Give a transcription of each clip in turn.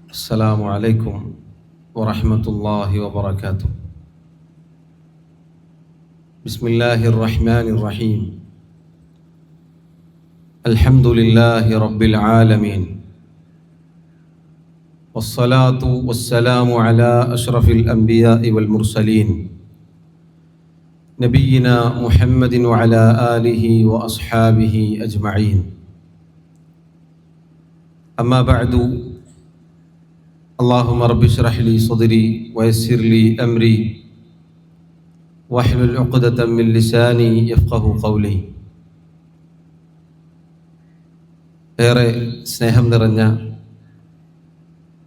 السلام عليكم ورحمة الله وبركاته. بسم الله الرحمن الرحيم. الحمد لله رب العالمين، والصلاة والسلام على أشرف الأنبياء والمرسلين نبينا محمد وعلى آله وأصحابه أجمعين. أما بعد، اللهم رب اشرح لي صدري ويسر لي أمري واحلل عقدة من لساني يفقه قولي. ഏറെ സ്നേഹം നിറഞ്ഞ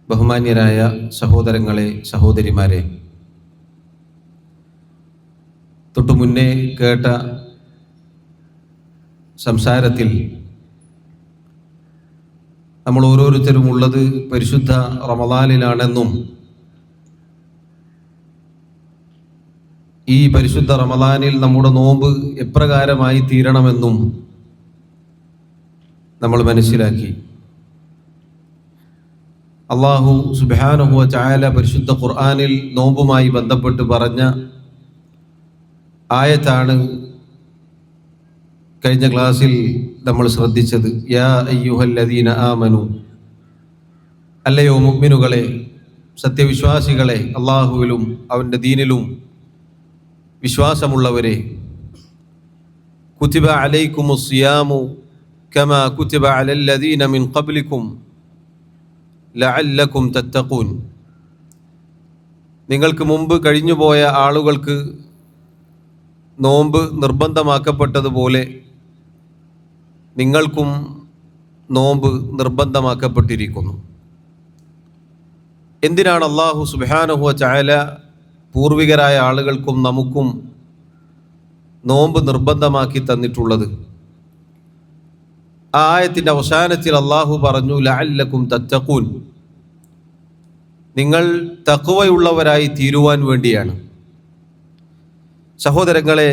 ബഹുമാന്യരായ സഹോദരങ്ങളെ, സഹോദരിമാരെ, തൊട്ടു മുന്നേ കേട്ട സംസാരത്തിൽ നമ്മൾ ഓരോരുത്തരും ഉള്ളത് പരിശുദ്ധ റമദാനിലാണെന്നും ഈ പരിശുദ്ധ റമദാനിൽ നമ്മുടെ നോമ്പ് എപ്രകാരമായി തീരണമെന്നും നമ്മൾ മനസ്സിലാക്കി. അല്ലാഹു സുബ്ഹാനഹു വ തആല പരിശുദ്ധ ഖുർആനിൽ നോമ്പുമായി ബന്ധപ്പെട്ട് പറഞ്ഞ ആയത്താണ് കഴിഞ്ഞ ക്ലാസ്സിൽ നമ്മൾ ശ്രദ്ധിച്ചത്. യാ അയ്യുഹല്ലദീന ആമനു, അല്ലയോ മുഅ്മിനുകളെ, സത്യവിശ്വാസികളെ, അല്ലാഹുവിലും അവൻ്റെ ദീനിലും വിശ്വാസമുള്ളവരെ, കുതിബ അലൈക്കുമുസ് സിയാമു കമാ കുതിബ അലല്ലദീന മിൻ ഖബ്ലിക്കും ലഅല്ലക്കും തത്തഖൂൻ. നിങ്ങൾക്ക് മുമ്പ് കഴിഞ്ഞുപോയ ആളുകൾക്ക് നോമ്പ് നിർബന്ധമാക്കപ്പെട്ടതുപോലെ നിങ്ങൾക്കും നോമ്പ് നിർബന്ധമാക്കപ്പെട്ടിരിക്കുന്നു. എന്തിനാണ് അല്ലാഹു സുബ്ഹാനഹു വ തആല പൂർവികരായ ആളുകൾക്കും നമുക്കും നോമ്പ് നിർബന്ധമാക്കി തന്നിട്ടുള്ളത്? ആ ആയത്തിൻ്റെ അവസാനത്തിൽ അല്ലാഹു പറഞ്ഞു, ലഅല്ലക്കും തത്തഖൂൻ, നിങ്ങൾ തഖ്വയുള്ളവരായി തീരുവാൻ വേണ്ടിയാണ്. സഹോദരങ്ങളെ,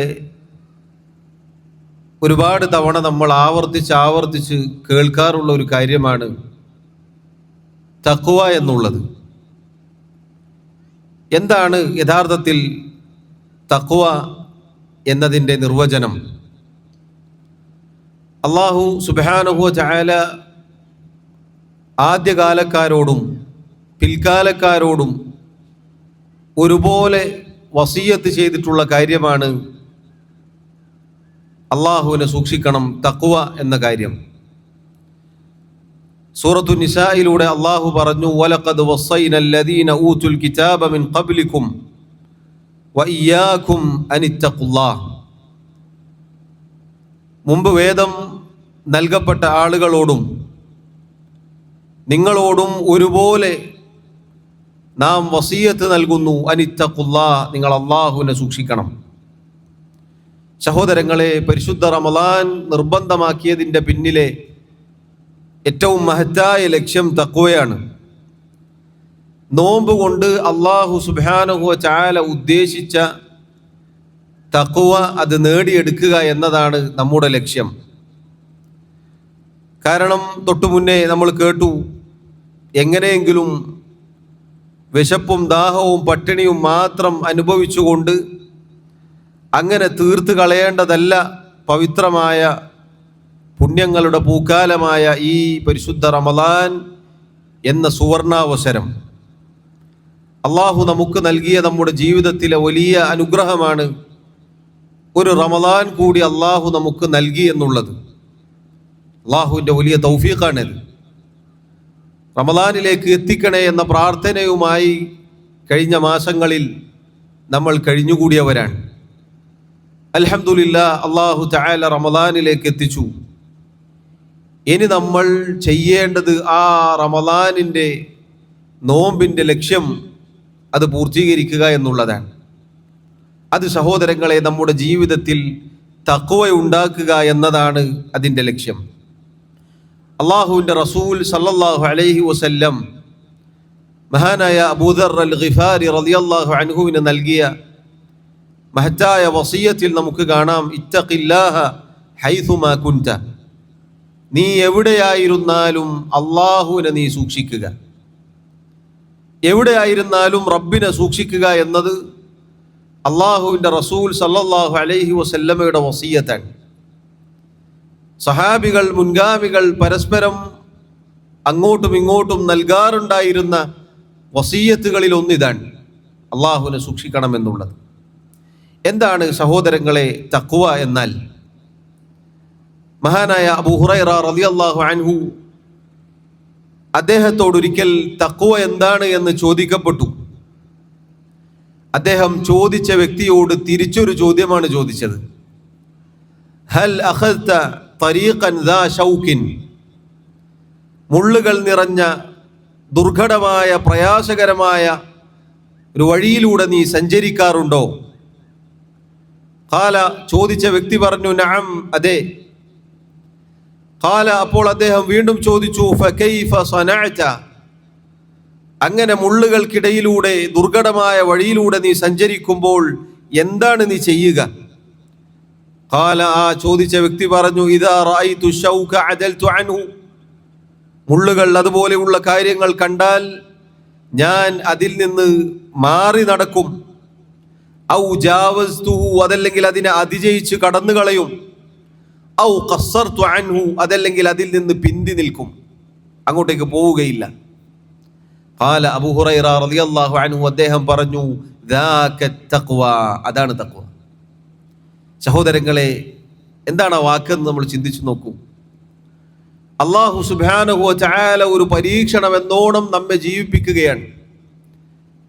ഒരുപാട് തവണ നമ്മൾ ആവർത്തിച്ച് കേൾക്കാറുള്ള ഒരു കാര്യമാണ് തഖ്വ എന്നുള്ളത്. എന്താണ് യഥാർത്ഥത്തിൽ തഖ്വ എന്നതിൻ്റെ നിർവചനം? അല്ലാഹു സുബ്ഹാനഹു വ തആല ആദ്യകാലക്കാരോടും പിൽക്കാലക്കാരോടും ഒരുപോലെ വസിയ്യത്ത് ചെയ്തിട്ടുള്ള കാര്യമാണ് അള്ളാഹുവിനെ സൂക്ഷിക്കണം, തഖ്വ എന്ന കാര്യം. സൂറത്തു നിസായിലൂടെ അള്ളാഹു പറഞ്ഞു, വലഖദ് വസ്സൈനല്ലദീന ഊതുൽ കിതാബ മിൻ ഖബ്ലിക്കും വഇയ്യാകും അനിത്തഖുല്ലാഹ്. മുമ്പ് വേദം നൽകപ്പെട്ട ആളുകളോടും നിങ്ങളോടും ഒരുപോലെ നാം വസിയ്യത്ത് നൽകുന്നു, അനിത്തഖുല്ലാഹ്, നിങ്ങൾ അള്ളാഹുവിനെ സൂക്ഷിക്കണം. സഹോദരങ്ങളെ, പരിശുദ്ധ റമദാൻ നിർബന്ധമാക്കിയതിൻ്റെ പിന്നിലെ ഏറ്റവും മഹത്തായ ലക്ഷ്യം തഖ്വയാണ്. നോമ്പ് കൊണ്ട് അല്ലാഹു സുബ്ഹാനഹു വ തആല ഉദ്ദേശിച്ച തഖ്വ അത് നേടിയെടുക്കുക എന്നതാണ് നമ്മുടെ ലക്ഷ്യം. കാരണം തൊട്ടു മുന്നേ നമ്മൾ കേട്ടു, എങ്ങനെയെങ്കിലും വിശപ്പും ദാഹവും പട്ടിണിയും മാത്രം അനുഭവിച്ചുകൊണ്ട് അങ്ങനെ തീർത്ത് കളയേണ്ടതല്ല പവിത്രമായ പുണ്യങ്ങളുടെ പൂക്കാലമായ ഈ പരിശുദ്ധ റമദാൻ എന്ന സുവർണാവസരം. അള്ളാഹു നമുക്ക് നൽകിയ നമ്മുടെ ജീവിതത്തിലെ വലിയ അനുഗ്രഹമാണ് ഒരു റമദാൻ കൂടി അള്ളാഹു നമുക്ക് നൽകി എന്നുള്ളത്. അള്ളാഹുവിൻ്റെ വലിയ തൗഫീഖാണിത്. റമദാനിലേക്ക് എത്തിക്കണേ എന്ന പ്രാർത്ഥനയുമായി കഴിഞ്ഞ മാസങ്ങളിൽ നമ്മൾ കഴിഞ്ഞുകൂടിയവരാണ്. അൽഹംദുലില്ലാ, അല്ലാഹു തആല റമദാനിലേക്ക് എത്തിച്ചു. ഇനി നമ്മൾ ചെയ്യേണ്ടത് ആ റമദാനിൻ്റെ നോമ്പിൻ്റെ ലക്ഷ്യം അത് പൂർത്തീകരിക്കുക എന്നുള്ളതാണ്. അത് സഹോദരങ്ങളെ, നമ്മുടെ ജീവിതത്തിൽ തഖ്വ ഉണ്ടാക്കുക എന്നതാണ് അതിൻ്റെ ലക്ഷ്യം. അല്ലാഹുവിൻ്റെ റസൂൽ സല്ലല്ലാഹു അലൈഹി വസല്ലം മഹാനായ അബൂദർ അൽ ഗിഫാരി റളിയല്ലാഹു അൻഹുവിന് നൽകിയ മഹത്തായ വസിയ്യത്തിൽ നമുക്ക് കാണാം, ഇത്തഖില്ലാഹ ഹൈസുമാ കുൻത, നീ എവിടെയായിരുന്നാലും അള്ളാഹുവിനെ നീ സൂക്ഷിക്കുക. എവിടെയായിരുന്നാലും റബ്ബിനെ സൂക്ഷിക്കുക എന്നത് അള്ളാഹുവിൻ്റെ റസൂൽ സല്ലല്ലാഹു അലൈഹി വസല്ലമയുടെ വസിയ്യത്താണ്. സഹാബികൾ, മുൻഗാമികൾ പരസ്പരം അങ്ങോട്ടും ഇങ്ങോട്ടും നൽകാറുണ്ടായിരുന്ന വസിയ്യത്തുകളിൽ ഒന്നിതാണ് അള്ളാഹുവിനെ സൂക്ഷിക്കണമെന്നുള്ളത്. എന്താണ് സഹോദരങ്ങളെ തഖ്വ എന്നാൽ? മഹാനായ അബൂ ഹുറൈറ റളിയല്ലാഹു അൻഹു അദ്ദേഹത്തോടൊരിക്കൽ തഖ്വ എന്താണ് എന്ന് ചോദിക്കപ്പെട്ടു. അദ്ദേഹം ചോദിച്ച വ്യക്തിയോട് തിരിച്ചൊരു ചോദ്യമാണ് ചോദിച്ചത്. ഹൽ അഖദ്ത തരീഖൻ ദാ ഷൗക്കിൻ, മുള്ളുകൾ നിറഞ്ഞ ദുർഘടമായ പ്രയാസകരമായ ഒരു വഴിയിലൂടെ നീ സഞ്ചരിക്കാറുണ്ടോ? ഖാല, ചോദിച്ച വ്യക്തി പറഞ്ഞു നഅം, അതെ. ഖാല, അപ്പോൾ അദ്ദേഹം വീണ്ടും ചോദിച്ചു ഫകൈഫ സനഅത, അങ്ങനെ മുള്ളുകൾക്കിടയിലൂടെ ദുർഘടമായ വഴിയിലൂടെ നീ സഞ്ചരിക്കുമ്പോൾ എന്താണ് നീ ചെയ്യുക? ഖാല, ആ ചോദിച്ച വ്യക്തി പറഞ്ഞു ഇദാ റഅയ്തു ശൗക അദൽതു അൻഹു, മുള്ളുകൾ അതുപോലെയുള്ള കാര്യങ്ങൾ കണ്ടാൽ ഞാൻ അതിൽ നിന്ന് മാറി നടക്കും. ഔ ജാവസ്തുഹു, അതല്ലെങ്കിൽ അതിനെ അതിജയിച്ച് കടന്നു കളയും. ഔ ഖസ്സർതു അൻഹു, അതല്ലെങ്കിൽ അതിൽ നിന്ന് പിന്തി നിൽക്കും, അങ്ങോട്ടേക്ക് പോവുകയില്ല. ഖാല അബൂ ഹുറൈറ റളിയല്ലാഹു അൻഹു അദ്ദേഹം പറഞ്ഞു ദാക തഖ്വ, അതാണ് തഖ്വ. സഹോദരങ്ങളെ, എന്താണ് ആ വാക്കെന്ന് നമ്മൾ ചിന്തിച്ചു നോക്കൂ. അല്ലാഹു സുബ്ഹാനഹു വ തആല ഒരു പരീക്ഷണം എന്നോണം നമ്മെ ജീവിപ്പിക്കുകയാണ്.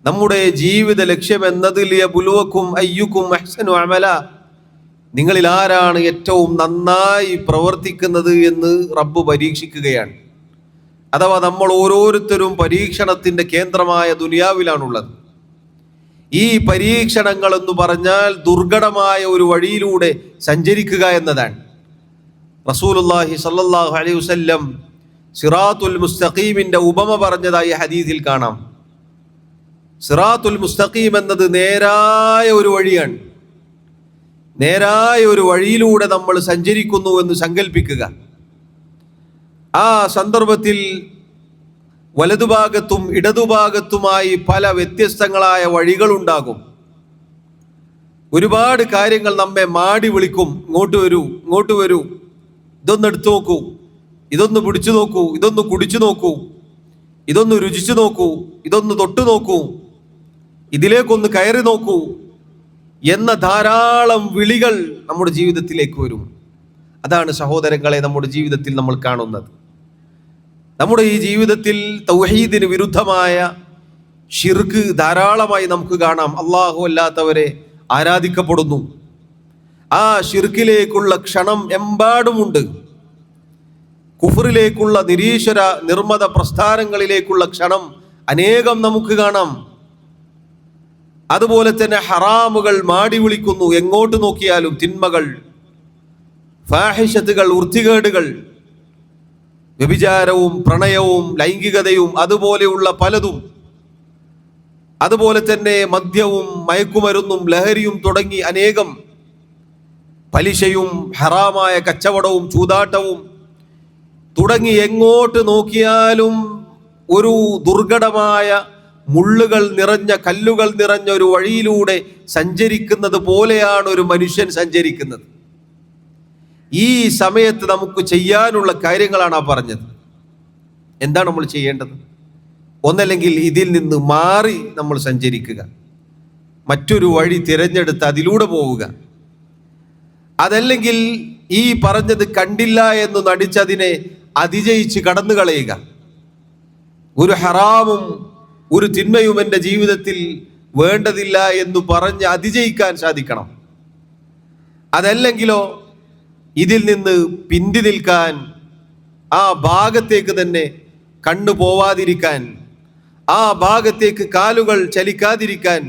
നമ്മുടെ ജീവിത ലക്ഷ്യം എന്നത് ലിയബ്ലുവക്കും അയ്യുക്കും അഹ്സനു അമല, നിങ്ങളിൽ ആരാണ് ഏറ്റവും നന്നായി പ്രവർത്തിക്കുന്നത് എന്ന് റബ്ബ് പരീക്ഷിക്കുകയാണ്. അഥവാ നമ്മൾ ഓരോരുത്തരും പരീക്ഷണത്തിന്റെ കേന്ദ്രമായ ദുനിയാവിലാണുള്ളത്. ഈ പരീക്ഷണങ്ങൾ എന്ന് പറഞ്ഞാൽ ദുർഘടമായ ഒരു വഴിയിലൂടെ സഞ്ചരിക്കുക എന്നതാണ്. റസൂലുള്ളാഹി സ്വല്ലല്ലാഹു അലൈഹി വസല്ലം സിറാത്തുൽ മുസ്തഖീമിന്റെ ഉപമ പറഞ്ഞതായി ഹദീസിൽ കാണാം. സിറാത്തുൽ മുസ്തഖീം എന്നത് നേരായ ഒരു വഴിയാണ്. നേരായ ഒരു വഴിയിലൂടെ നമ്മൾ സഞ്ചരിക്കുന്നു എന്ന് സങ്കല്പിക്കുക. ആ സന്ദർഭത്തിൽ വലതുഭാഗത്തും ഇടതുഭാഗത്തുമായി പല വ്യത്യസ്തങ്ങളായ വഴികളുണ്ടാകും. ഒരുപാട് കാര്യങ്ങൾ നമ്മെ മാടി വിളിക്കും, ഇങ്ങോട്ട് വരൂ, ഇങ്ങോട്ട് വരൂ, ഇതൊന്ന് എടുത്തു നോക്കൂ, ഇതൊന്ന് പിടിച്ചു നോക്കൂ, ഇതൊന്ന് കുടിച്ചു നോക്കൂ, ഇതൊന്ന് രുചിച്ചു നോക്കൂ, ഇതൊന്ന് തൊട്ടു നോക്കൂ, ഇതിലേക്കൊന്ന് കയറി നോക്കൂ എന്ന ധാരാളം വിളികൾ നമ്മുടെ ജീവിതത്തിലേക്ക് വരും. അതാണ് സഹോദരങ്ങളെ നമ്മുടെ ജീവിതത്തിൽ നമ്മൾ കാണുന്നത്. നമ്മുടെ ഈ ജീവിതത്തിൽ തൗഹീദിന് വിരുദ്ധമായ ഷിർക്ക് ധാരാളമായി നമുക്ക് കാണാം. അല്ലാഹു അല്ലാത്തവരെ ആരാധിക്കപ്പെടുന്നു. ആ ഷിർക്കിലേക്കുള്ള ക്ഷണം എമ്പാടുമുണ്ട്. കുഫറിലേക്കുള്ള നിരീശ്വര നിർമ്മത പ്രസ്ഥാനങ്ങളിലേക്കുള്ള ക്ഷണം അനേകം നമുക്ക് കാണാം. അതുപോലെ തന്നെ ഹറാമുകൾ മാടി വിളിക്കുന്നു. എങ്ങോട്ട് നോക്കിയാലും തിന്മകൾ, ഫാഹിഷത്തുകൾ, വൃത്തികേടുകൾ, വ്യഭിചാരവും പ്രണയവും ലൈംഗികതയും അതുപോലെയുള്ള പലതും, അതുപോലെ തന്നെ മദ്യവും മയക്കുമരുന്നും ലഹരിയും തുടങ്ങി അനേകം, പലിശയും ഹറാമായ കച്ചവടവും ചൂതാട്ടവും തുടങ്ങി എങ്ങോട്ട് നോക്കിയാലും ഒരു ദുർഘടമായ മുള്ളുകൾ നിറഞ്ഞ കല്ലുകൾ നിറഞ്ഞ ഒരു വഴിയിലൂടെ സഞ്ചരിക്കുന്നത് പോലെയാണ് ഒരു മനുഷ്യൻ സഞ്ചരിക്കുന്നത്. ഈ സമയത്ത് നമുക്ക് ചെയ്യാനുള്ള കാര്യങ്ങളാണ് ആ പറഞ്ഞത്. എന്താണ് നമ്മൾ ചെയ്യേണ്ടത്? ഒന്നല്ലെങ്കിൽ ഇതിൽ നിന്ന് മാറി നമ്മൾ സഞ്ചരിക്കുക, മറ്റൊരു വഴി തിരഞ്ഞെടുത്ത് അതിലൂടെ പോവുക. അതല്ലെങ്കിൽ ഈ പറഞ്ഞത് കണ്ടില്ല എന്ന് നടിച്ചതിനെ അതിജയിച്ച് കടന്നു കളയുക. ഒരു ഹറാമും ഒരു തിന്മയും എൻ്റെ ജീവിതത്തിൽ വേണ്ടതില്ല എന്ന് പറഞ്ഞ് അതിജയിക്കാൻ സാധിക്കണം. അതല്ലെങ്കിലോ ഇതിൽ നിന്ന് പിന്തി നിൽക്കാൻ, ആ ഭാഗത്തേക്ക് തന്നെ കണ്ണു പോവാതിരിക്കാൻ, ആ ഭാഗത്തേക്ക് കാലുകൾ ചലിക്കാതിരിക്കാൻ,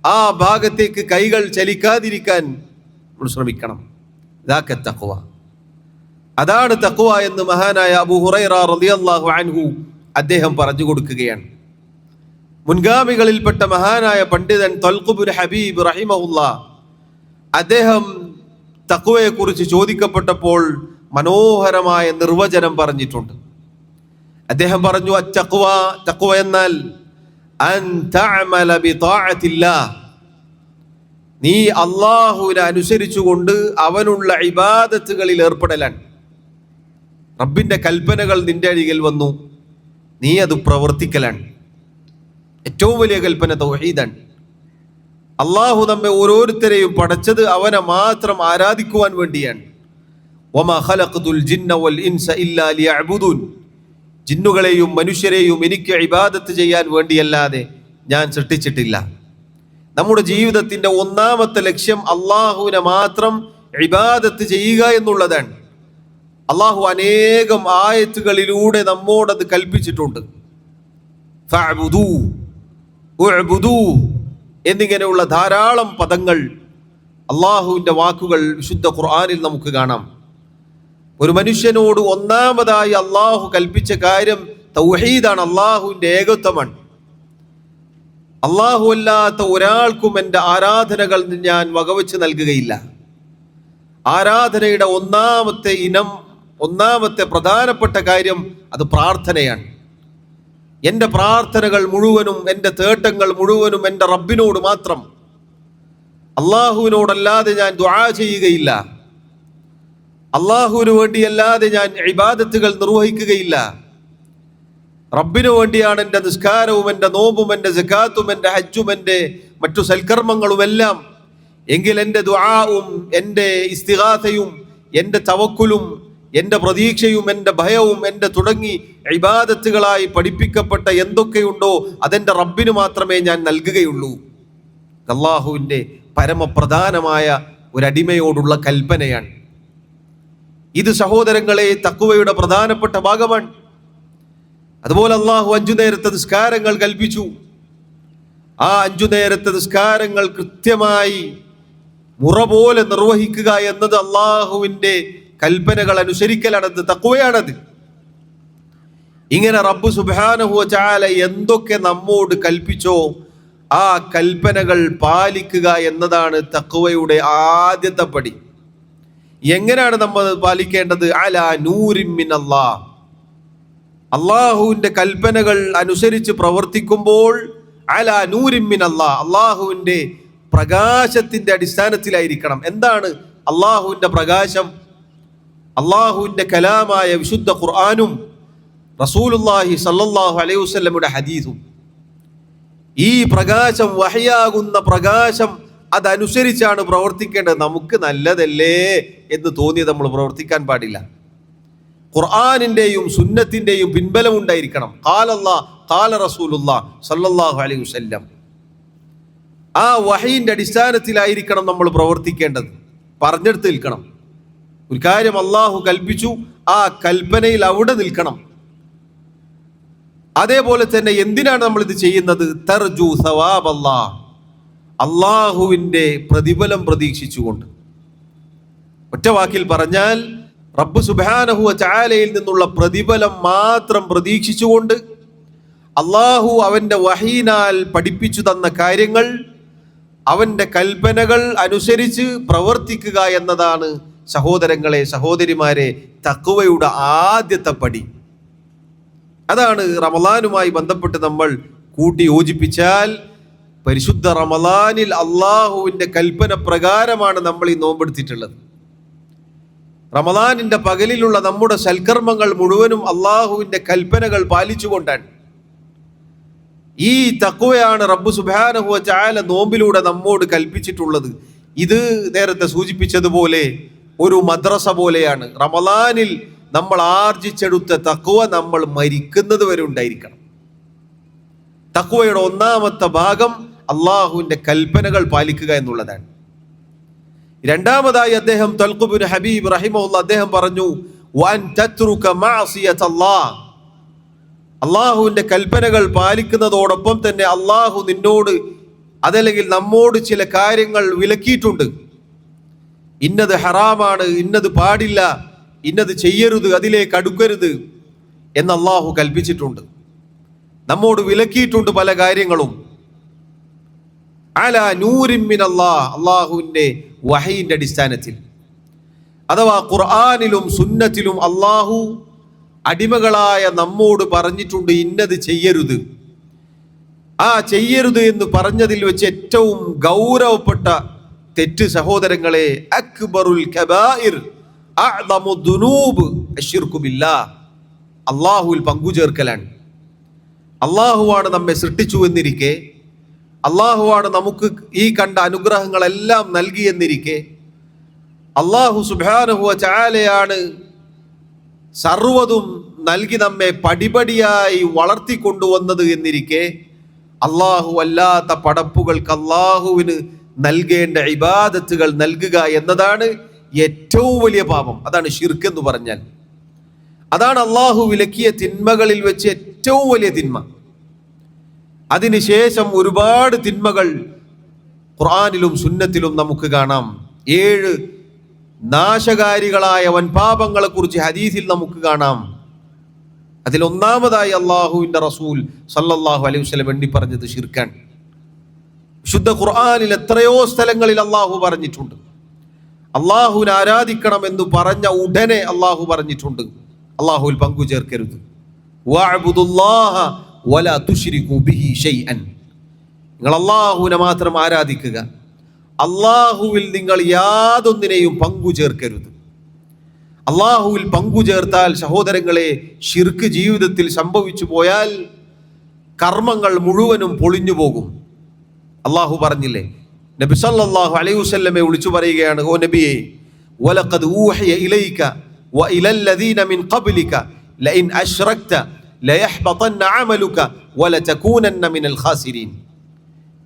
ആ ഭാഗത്തേക്ക് കൈകൾ ചലിക്കാതിരിക്കാൻ നമ്മൾ ശ്രമിക്കണം. ദാക തഖ്വ, അതാണ് തഖ്വ എന്ന് മഹാനായ അബൂ ഹുറൈറ റളിയല്ലാഹു അൻഹു അദ്ദേഹം പറഞ്ഞു കൊടുക്കുകയാണ്. മുൻഗാമികളിൽപ്പെട്ട മഹാനായ പണ്ഡിതൻ ത്വൽഖ് ഇബ്നു ഹബീബ് റഹിമഹുല്ലാ അദ്ദേഹം തഖ്വയെ കുറിച്ച് ചോദിക്കപ്പെട്ടപ്പോൾ മനോഹരമായ നിർവചനം പറഞ്ഞിട്ടുണ്ട്. അദ്ദേഹം പറഞ്ഞു തഖ്വ എന്നാൽ അൻ തഅമല ബിതാഅത്തില്ലാഹ്, നീ അള്ളാഹുവിനെ അനുസരിച്ചുകൊണ്ട് അവനുള്ള ഇബാദത്തുകളിൽ ഏർപ്പെടലാണ്. റബ്ബിന്റെ കൽപ്പനകൾ നിന്റെ അരികിൽ വന്നു, നീ അത് പ്രവർത്തിക്കലാണ്. ഏറ്റവും വലിയ കൽപ്പന തൗഹീദാണ്. അള്ളാഹു നമ്മെ ഓരോരുത്തരെയും പടച്ചത് അവനെ മാത്രം ആരാധിക്കുവാൻ വേണ്ടിയാണ്. വമാ ഖലഖതുൽ ജിന്ന വൽ ഇൻസ ഇല്ലാ ലിയഅ്ബുദൂൻ, ജിന്നുകളെയും മനുഷ്യരെയും എനിക്ക് ഇബാദത്ത് ചെയ്യാൻ വേണ്ടിയല്ലാതെ ഞാൻ സൃഷ്ടിച്ചിട്ടില്ല. നമ്മുടെ ജീവിതത്തിന്റെ ഒന്നാമത്തെ ലക്ഷ്യം അള്ളാഹുവിനെ മാത്രം ഇബാദത്ത് ചെയ്യുക എന്നുള്ളതാണ്. അള്ളാഹു അനേകം ആയത്തുകളിലൂടെ നമ്മോടത് കൽപ്പിച്ചിട്ടുണ്ട്. ഫഅ്ബുദൂ ഉഅ്ബുദൂ എന്നിങ്ങനെയുള്ള ധാരാളം പദങ്ങൾ, അള്ളാഹുവിൻ്റെ വാക്കുകൾ വിശുദ്ധ ഖുർആനിൽ നമുക്ക് കാണാം. ഒരു മനുഷ്യനോട് ഒന്നാമതായി അള്ളാഹു കൽപ്പിച്ച കാര്യം തൗഹീദാണ്, അള്ളാഹുവിൻ്റെ ഏകത്വമാണ്. അള്ളാഹു അല്ലാത്ത ഒരാൾക്കും എൻ്റെ ആരാധനകൾ ഞാൻ വകവെച്ച് നൽകുകയില്ല. ആരാധനയുടെ ഒന്നാമത്തെ പ്രധാനപ്പെട്ട കാര്യം അത് പ്രാർത്ഥനയാണ്. എൻ്റെ പ്രാർത്ഥനകൾ മുഴുവനും, എൻ്റെ തേട്ടങ്ങൾ മുഴുവനും എൻ്റെ റബ്ബിനോട് മാത്രം. അള്ളാഹുവിനോടല്ലാതെ ഞാൻ ദുആ ചെയ്യുകയില്ല. അള്ളാഹുവിന് വേണ്ടിയല്ലാതെ ഞാൻ ഇബാദത്തുകൾ നിർവഹിക്കുകയില്ല. റബ്ബിനു വേണ്ടിയാണ് എൻ്റെ നിസ്കാരവും എൻ്റെ നോമ്പും എൻ്റെ സകാത്തും എൻ്റെ ഹജ്ജും എൻ്റെ മറ്റു സൽക്കർമ്മങ്ങളുമെല്ലാം. എങ്കിൽ എൻ്റെ ദുആവും എൻ്റെ ഇസ്തിഗാസയും എൻ്റെ തവക്കുലും എൻ്റെ പ്രതീക്ഷയും എൻ്റെ ഭയവും എൻ്റെ തുടങ്ങി ഇബാദത്തുകളായി പഠിപ്പിക്കപ്പെട്ട എന്തൊക്കെയുണ്ടോ അതെൻ്റെ റബ്ബിന് മാത്രമേ ഞാൻ നൽകുകയുള്ളൂ. അള്ളാഹുവിൻ്റെ പരമപ്രധാനമായ ഒരടിമയോടുള്ള കൽപ്പനയാണ് ഇത്. സഹോദരങ്ങളെ, തഖ്വയുടെ പ്രധാനപ്പെട്ട ഭാഗമാണ്. അതുപോലെ അള്ളാഹു 5 നേരത്തെ നിസ്കാരങ്ങൾ കൽപ്പിച്ചു. ആ 5 നേരത്തെ നിസ്കാരങ്ങൾ കൃത്യമായി മുറ പോലെ നിർവഹിക്കുക എന്നത് അള്ളാഹുവിൻ്റെ കൽപ്പനകൾ അനുസരിക്കലാണത്, തഖ്വയാണത്. ഇങ്ങനെ റബ്ബ് സുബ്ഹാനഹു വ തആല എന്തൊക്കെ നമ്മോട് കൽപ്പിച്ചോ ആ കൽപ്പനകൾ പാലിക്കുക എന്നതാണ് തഖ്വയുടെ ആദ്യത്തെ പടി. എങ്ങനെയാണ് നമ്മൾ പാലിക്കേണ്ടത്? അലാ നൂരിൻ മിനല്ലാഹ്, അള്ളാഹുവിൻ്റെ കൽപ്പനകൾ അനുസരിച്ച് പ്രവർത്തിക്കുമ്പോൾ അലാ നൂരിൻ മിനല്ലാഹ്, അള്ളാഹുവിൻ്റെ പ്രകാശത്തിൻ്റെ അടിസ്ഥാനത്തിലായിരിക്കണം. എന്താണ് അള്ളാഹുവിൻ്റെ പ്രകാശം? അള്ളാഹുവിൻ്റെ കലാമായ വിശുദ്ധ ഖുർആനും റസൂലുള്ളാഹി സ്വല്ലല്ലാഹു അലൈഹി വസല്ലമയുടെ ഹദീസും. ഈ പ്രകാശം വഹയാകുന്ന പ്രകാശം അതനുസരിച്ചാണ് പ്രവർത്തിക്കേണ്ടത്. നമുക്ക് നല്ലതല്ലേ എന്ന് തോന്നി നമ്മൾ പ്രവർത്തിക്കാൻ പാടില്ല. ഖുർആനിൻ്റെയും സുന്നത്തിൻ്റെയും പിൻബലം ഉണ്ടായിരിക്കണം. ഖാലല്ലാഹ് ഖാല റസൂലുള്ളാഹി സ്വല്ലല്ലാഹു അലൈഹി വസല്ലം. ആ വഹയിൻ്റെ അടിസ്ഥാനത്തിലായിരിക്കണം നമ്മൾ പ്രവർത്തിക്കേണ്ടത്. പറഞ്ഞെടുത്ത് നിൽക്കണം. ഒരു കാര്യം അള്ളാഹു കൽപ്പിച്ചു, ആ കൽപ്പനയിൽ അവിടെ നിൽക്കണം. അതേപോലെ തന്നെ എന്തിനാണ് നമ്മൾ ഇത് ചെയ്യുന്നത്? തർജു സവാബ് അല്ലാഹ്, അള്ളാഹുവിൻ്റെ പ്രതിഫലം പ്രതീക്ഷിച്ചുകൊണ്ട്. ഒറ്റ വാക്കിൽ പറഞ്ഞാൽ റബ്ബ് സുബ്ഹാനഹു വ തആലയിൽ നിന്നുള്ള പ്രതിഫലം മാത്രം പ്രതീക്ഷിച്ചുകൊണ്ട് അള്ളാഹു അവൻ്റെ വഹീനാൽ പഠിപ്പിച്ചു തന്ന കാര്യങ്ങൾ, അവൻ്റെ കൽപ്പനകൾ അനുസരിച്ച് പ്രവർത്തിക്കുക എന്നതാണ് സഹോദരങ്ങളെ, സഹോദരിമാരെ, തഖ്വയുടെ ആദ്യത്തെ പടി. അതാണ് റമളാനുമായി ബന്ധപ്പെട്ട് നമ്മൾ കൂട്ടി യോജിപ്പിച്ചാൽ പരിശുദ്ധ റമളാനിൽ അള്ളാഹുവിൻ്റെ കൽപ്പന പ്രകാരമാണ് നമ്മൾ ഈ നോമ്പെടുത്തിട്ടുള്ളത്. റമളാനിൻ്റെ പകലിലുള്ള നമ്മുടെ സൽക്കർമ്മങ്ങൾ മുഴുവനും അള്ളാഹുവിൻ്റെ കൽപ്പനകൾ പാലിച്ചുകൊണ്ടാണ്. ഈ തഖ്വയാണ് റബ്ബ് സുബ്ഹാനഹു വ തആല നോമ്പിലൂടെ നമ്മോട് കൽപ്പിച്ചിട്ടുള്ളത്. ഇത് നേരത്തെ സൂചിപ്പിച്ചതുപോലെ ഒരു മദ്രസ പോലെയാണ്. റമളാനിൽ നമ്മൾ ആർജിച്ചെടുത്ത തഖ്വ നമ്മൾ മരിക്കുന്നത് വരെ ഉണ്ടായിരിക്കണം. തഖ്വയുടെ ഒന്നാമത്തെ ഭാഗം അള്ളാഹുവിൻ്റെ കൽപ്പനകൾ പാലിക്കുക എന്നുള്ളതാണ്. രണ്ടാമതായി അദ്ദേഹം തൽഖ് ഇബ്നു ഹബീബ് റഹിമഹുല്ലാഹ് അദ്ദേഹം പറഞ്ഞു, വഅൻ തത്രുക മഅസിയത്തല്ലാഹ്, അള്ളാഹുവിൻ്റെ കൽപ്പനകൾ പാലിക്കുന്നതോടൊപ്പം തന്നെ അള്ളാഹു നിന്നോട് അതല്ലെങ്കിൽ നമ്മോട് ചില കാര്യങ്ങൾ വിലക്കിയിട്ടുണ്ട്. ഇന്നത് ഹറാമാണ്, ഇന്നത് പാടില്ല, ഇന്നത് ചെയ്യരുത്, അതിലേക്ക് അടുക്കരുത് എന്ന് അള്ളാഹു കൽപ്പിച്ചിട്ടുണ്ട്. നമ്മോട് വിലക്കിയിട്ടുണ്ട് പല കാര്യങ്ങളും. അലാ നൂരിൻ മിനല്ലാഹ്, അള്ളാഹുവിൻ്റെ വഹയിൻ്റെ അടിസ്ഥാനത്തിൽ. അഥവാ ഖുർആനിലും സുന്നത്തിലും അള്ളാഹു അടിമകളായ നമ്മോട് പറഞ്ഞിട്ടുണ്ട് ഇന്നത് ചെയ്യരുത്. ആ ചെയ്യരുത് എന്ന് പറഞ്ഞതിൽ വെച്ച് ഏറ്റവും ഗൗരവപ്പെട്ട തെറ്റ് സഹോദരങ്ങളെ, അക്ബറുൽ കബായിർ അഅ്ദമു ദുനൂബ് അശ്ശിർക്കു ബില്ലാഹ്, അല്ലാഹുവിൽ പങ്കുചേർക്കലാണ്. അള്ളാഹുവാണ് നമ്മെ സൃഷ്ടിച്ചു എന്നിരിക്കെ, അള്ളാഹുവാണ് നമുക്ക് ഈ കണ്ട അനുഗ്രഹങ്ങളെല്ലാം നൽകിയെന്നിരിക്കെ, അള്ളാഹു സുബ്ഹാനഹു വ തആലയാണ് സർവ്വതും നൽകി നമ്മെ പടിപടിയായി വളർത്തിക്കൊണ്ടുവന്നത് എന്നിരിക്കെ, അള്ളാഹു അല്ലാത്ത പടപ്പുകൾക്ക് അള്ളാഹുവിന് നൽകേണ്ട ഇബാദത്തുകൾ നൽകുക എന്നതാണ് ഏറ്റവും വലിയ പാപം. അതാണ് ശിർക്ക് എന്ന് പറഞ്ഞാൽ. അതാണ് അള്ളാഹു വിലക്കിയ തിന്മകളിൽ വെച്ച് ഏറ്റവും വലിയ തിന്മ. അതിനുശേഷം ഒരുപാട് തിന്മകൾ ഖുർആനിലും സുന്നത്തിലും നമുക്ക് കാണാം. 7 നാശകാരികളായ വൻപാപങ്ങളെ കുറിച്ച് ഹദീസിൽ നമുക്ക് കാണാം. അതിലൊന്നാമതായി അള്ളാഹുവിന്റെ റസൂൽ സല്ലല്ലാഹു അലൈഹി വസല്ലം എണ്ണി പറഞ്ഞത് ശിർക്കാണ്. ശുദ്ധ ഖുർആനിൽ എത്രയോ സ്ഥലങ്ങളിൽ അള്ളാഹു പറഞ്ഞിട്ടുണ്ട്. അള്ളാഹുവിനെ ആരാധിക്കണം എന്ന് പറഞ്ഞ ഉടനെ അള്ളാഹു പറഞ്ഞിട്ടുണ്ട്, അള്ളാഹുവിൽ പങ്കു ചേർക്കരുത്. വഅബ്ദുല്ലാഹ വലാ തുശ്രികൂ ബിഹി ശൈഅൻ, നിങ്ങൾ അള്ളാഹുവിനെ മാത്രം ആരാധിക്കുക, അള്ളാഹുവിൽ നിങ്ങൾ യാതൊന്നിനെയും പങ്കു ചേർക്കരുത്. അള്ളാഹുവിൽ പങ്കു ചേർത്താൽ സഹോദരങ്ങളെ, ശിർക്ക് ജീവിതത്തിൽ സംഭവിച്ചു പോയാൽ കർമ്മങ്ങൾ മുഴുവനും പൊളിഞ്ഞു പോകും. അള്ളാഹു പറഞ്ഞില്ലേ, നബി സല്ലല്ലാഹു അലൈഹി വസല്ലമയെ വിളിച്ചു പറയുകയാണ്, ഓ നബിയെ, വലഖദ് ഊഹിയ ഇലൈക വഇലല്ലദീന മിൻ ഖബ്ലിക ലഇൻ അശ്റക്ത ലയഹ്ബതന്ന അമലുക വലതകൂനന്ന മിനൽ ഖാസിരീൻ.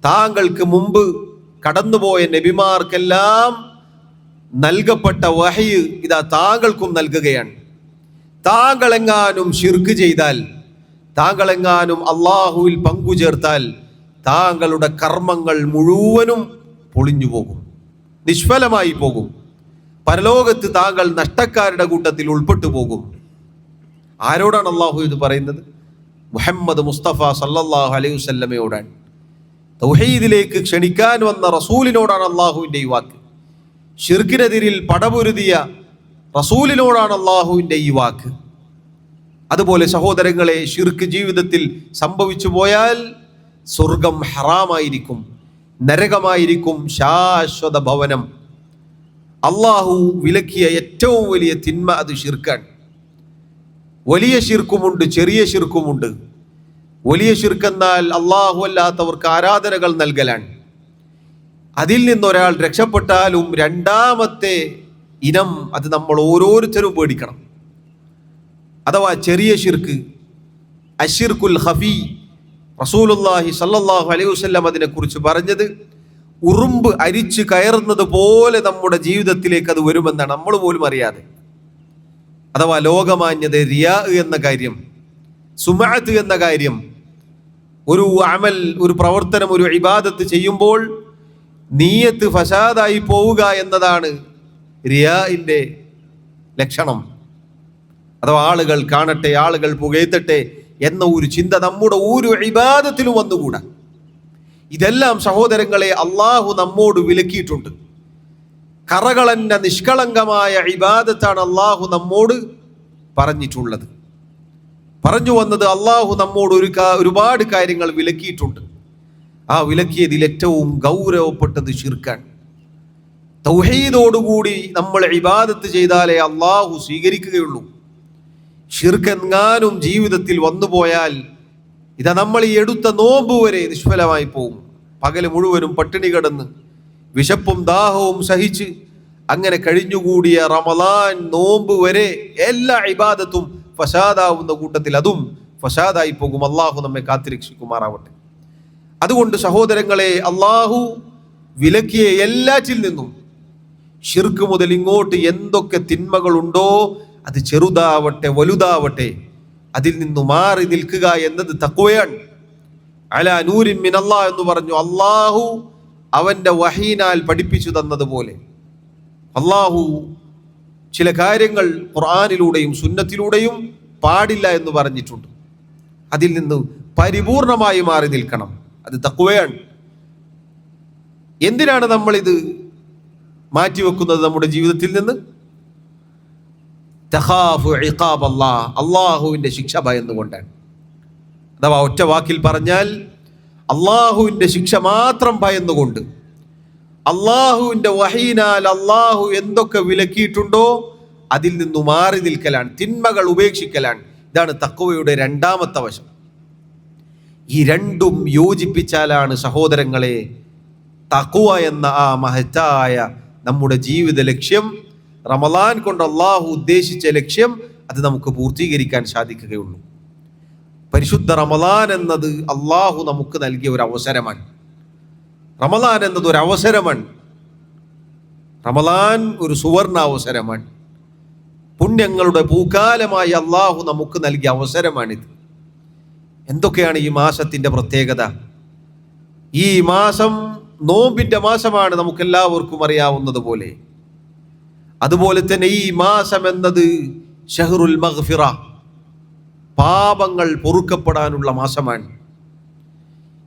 താങ്കൾക്ക് മുമ്പ് കടന്നുപോയ നബിമാർക്കെല്ലാം നൽകപ്പെട്ട വഹയ് ഇതാ താങ്കൾക്കും നൽകുകയാണ്. താങ്കളെങ്ങാനും ശിർക്ക് ചെയ്താൽ, താങ്കളെങ്ങാനും അള്ളാഹുവിൽ പങ്കു ചേർത്താൽ, താങ്കളുടെ കർമ്മങ്ങൾ മുഴുവനും പൊളിഞ്ഞു പോകും, നിഷ്ഫലമായി പോകും. പരലോകത്ത് താങ്കൾ നഷ്ടക്കാരുടെ കൂട്ടത്തിൽ ഉൾപ്പെട്ടു പോകും. ആരോടാണ് അള്ളാഹു ഇത് പറയുന്നത്? മുഹമ്മദ് മുസ്തഫ സല്ലല്ലാഹു അലൈഹി വസല്ലമയോടാണ്. തൗഹീദിലേക്ക് ക്ഷണിക്കാൻ വന്ന റസൂലിനോടാണ് അള്ളാഹുവിൻ്റെ ഈ വാക്ക്. ശിർക്കിനെതിരിൽ പടപൊരുതിയ റസൂലിനോടാണ് അള്ളാഹുവിൻ്റെ ഈ വാക്ക്. അതുപോലെ സഹോദരങ്ങളെ, ശിർക്ക് ജീവിതത്തിൽ സംഭവിച്ചു പോയാൽ സ്വർഗം ഹറാമായിരിക്കും, നരകമായിരിക്കും ശാശ്വത ഭവനം. അള്ളാഹു വിലക്കിയ ഏറ്റവും വലിയ തിന്മ അത് ശിർക്കാണ്. വലിയ ശിർക്കുമുണ്ട്, ചെറിയ ശിർക്കുമുണ്ട്. വലിയ ശിർക്കെന്നാൽ അള്ളാഹു അല്ലാത്തവർക്ക് ആരാധനകൾ നൽകലാണ്. അതിൽ നിന്നൊരാൾ രക്ഷപ്പെട്ടാലും രണ്ടാമത്തെ ഇനം അത് നമ്മൾ ഓരോരുത്തരും പേടിക്കണം. അഥവാ ചെറിയ ശിർക്ക്, അശ്ശിർക്കുൽ ഖഫി, റസൂലുള്ളാഹി സല്ലല്ലാഹു അലൈഹി വസല്ലം അതിനെക്കുറിച്ച് പറഞ്ഞത് ഉറുമ്പ് അരിച്ച് കയറുന്നത് പോലെ നമ്മുടെ ജീവിതത്തിലേക്ക് അത് വരുമെന്നാണ്, നമ്മൾ പോലും അറിയാതെ. അഥവാ ലോകമാന്യത, റിയാ എന്ന കാര്യം, സുമഅത്ത് എന്ന കാര്യം, ഒരു അമൽ, ഒരു പ്രവർത്തനം, ഒരു ഇബാദത്ത് ചെയ്യുമ്പോൾ നിയ്യത്ത് ഫസാദായി പോവുക എന്നതാണ് റിയാഇന്റെ ലക്ഷണം. അഥവാ ആളുകൾ കാണട്ടെ, ആളുകൾ പുകഴ്ത്തട്ടെ എന്ന ഒരു ചിന്ത നമ്മുടെ ഒരു ഇബാദത്തിലും വന്നുകൂടാ. ഇതെല്ലാം സഹോദരങ്ങളെ അള്ളാഹു നമ്മോട് വിലക്കിയിട്ടുണ്ട്. കറകളന്ന നിഷ്കളങ്കമായ ഇബാദത്താണ് അള്ളാഹു നമ്മോട് പറഞ്ഞിട്ടുള്ളത്. പറഞ്ഞു വന്നത് അള്ളാഹു നമ്മോട് ഒരുപാട് കാര്യങ്ങൾ വിലക്കിയിട്ടുണ്ട്. ആ വിലക്കിയതിൽ ഏറ്റവും ഗൗരവപ്പെട്ടത് ശിർക്കാണ്. തൗഹീദോടുകൂടി നമ്മൾ ഇബാദത്ത് ചെയ്താലേ അള്ളാഹു സ്വീകരിക്കുകയുള്ളൂ. ശിർക്കെങ്ങാനും ജീവിതത്തിൽ വന്നുപോയാൽ ഇതാ നമ്മൾ ഈ എടുത്ത നോമ്പ് വരെ നിഷ്ഫലമായി പോകും. പകല് മുഴുവനും പട്ടിണി കിടന്ന് വിശപ്പും ദാഹവും സഹിച്ച് അങ്ങനെ കഴിഞ്ഞുകൂടിയ റമളാൻ നോമ്പ് വരെ എല്ലാ ഇബാദത്തും ഫസാദാവുന്ന കൂട്ടത്തിൽ അതും ഫസാദായി പോകും. അള്ളാഹു നമ്മെ കാത്തിരക്ഷിക്കുമാറാവട്ടെ. അതുകൊണ്ട് സഹോദരങ്ങളെ, അള്ളാഹു വിലക്കിയ എല്ലാറ്റിൽ നിന്നും ശിർക്ക് മുതൽ ഇങ്ങോട്ട് എന്തൊക്കെ തിന്മകളുണ്ടോ, അത് ചെറുതാവട്ടെ വലുതാവട്ടെ, അതിൽ നിന്ന് മാറി നിൽക്കുക എന്നത് തഖ്വയാണ്. അലാ നൂരിൻ മിനല്ലാഹ് എന്ന് പറഞ്ഞു അള്ളാഹു അവന്റെ വഹീനാൽ പഠിപ്പിച്ചു തന്നതുപോലെ അള്ളാഹു ചില കാര്യങ്ങൾ ഖുർആനിലൂടെയും സുന്നത്തിലൂടെയും പാടില്ല എന്ന് പറഞ്ഞിട്ടുണ്ട്. അതിൽ നിന്ന് പരിപൂർണമായി മാറി നിൽക്കണം, അത് തഖ്വയാണ്. എന്തിനാണ് നമ്മളിത് മാറ്റിവെക്കുന്നത് നമ്മുടെ ജീവിതത്തിൽ നിന്ന്? തഖാഫു ഇഖാബ് അല്ലാഹ്, അള്ളാഹുവിൻ്റെ ശിക്ഷ ഭയന്നുകൊണ്ടാണ്. അഥവാ ഒറ്റ വാക്കിൽ പറഞ്ഞാൽ അള്ളാഹുവിൻ്റെ ശിക്ഷ മാത്രം ഭയന്നുകൊണ്ട്, അള്ളാഹുവിൻ്റെ വഹീനാൽ അള്ളാഹു എന്തൊക്കെ വിലക്കിയിട്ടുണ്ടോ അതിൽ നിന്നു മാറി നിൽക്കലാണ്, തിന്മകൾ ഉപേക്ഷിക്കലാണ്. ഇതാണ് തഖ്വയുടെ രണ്ടാമത്തെ വശം. ഈ രണ്ടും യോജിപ്പിച്ചാലാണ് സഹോദരങ്ങളെ തഖ്വ എന്ന ആ മഹത്തായ നമ്മുടെ ജീവിത ലക്ഷ്യം, റമളാൻ കൊണ്ട് അള്ളാഹു ഉദ്ദേശിച്ച ലക്ഷ്യം, അത് നമുക്ക് പൂർത്തീകരിക്കാൻ സാധിക്കുകയുള്ളൂ. പരിശുദ്ധ റമളാൻ എന്നത് അള്ളാഹു നമുക്ക് നൽകിയ ഒരു അവസരമാണ്. റമളാൻ എന്നത് ഒരു അവസരമാണ്. റമളാൻ ഒരു സുവർണ അവസരമാണ്. പുണ്യങ്ങളുടെ പൂക്കാലമായി അള്ളാഹു നമുക്ക് നൽകിയ അവസരമാണിത്. എന്തൊക്കെയാണ് ഈ മാസത്തിൻ്റെ പ്രത്യേകത? ഈ മാസം നോമ്പിൻ്റെ മാസമാണ്, നമുക്കെല്ലാവർക്കും അറിയാവുന്നത് പോലെ. അതുപോലെ തന്നെ ഈ മാസം എന്നത് ഷഹ്റുൽ മഗ്ഫിറ, പാപങ്ങൾ പൊറുക്കപ്പെടാനുള്ള മാസമാണ്.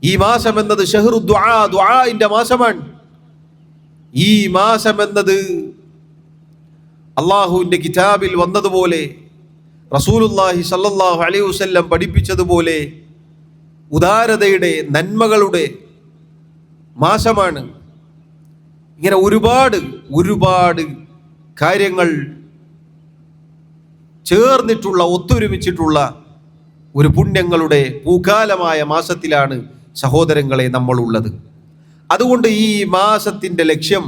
ഈ മാസം എന്നത് ഷഹ്റു ദുആ, ദുആഇന്റെ മാസമാണ്. ഈ മാസം എന്നത് അള്ളാഹുവിൻ്റെ കിതാബിൽ വന്നതുപോലെ, റസൂലുള്ളാഹി സ്വല്ലല്ലാഹു അലൈഹി വസല്ലം പഠിപ്പിച്ചതുപോലെ ഉദാരതയുടെ, നന്മകളുടെ മാസമാണ്. ഇങ്ങനെ ഒരുപാട് ഒരുപാട് കാര്യങ്ങൾ ചേർന്നിട്ടുള്ള, ഒത്തൊരുമിച്ചിട്ടുള്ള ഒരു പുണ്യങ്ങളുടെ പൂക്കാലമായ മാസത്തിലാണ് സഹോദരങ്ങളെ നമ്മളുള്ളത്. അതുകൊണ്ട് ഈ മാസത്തിൻ്റെ ലക്ഷ്യം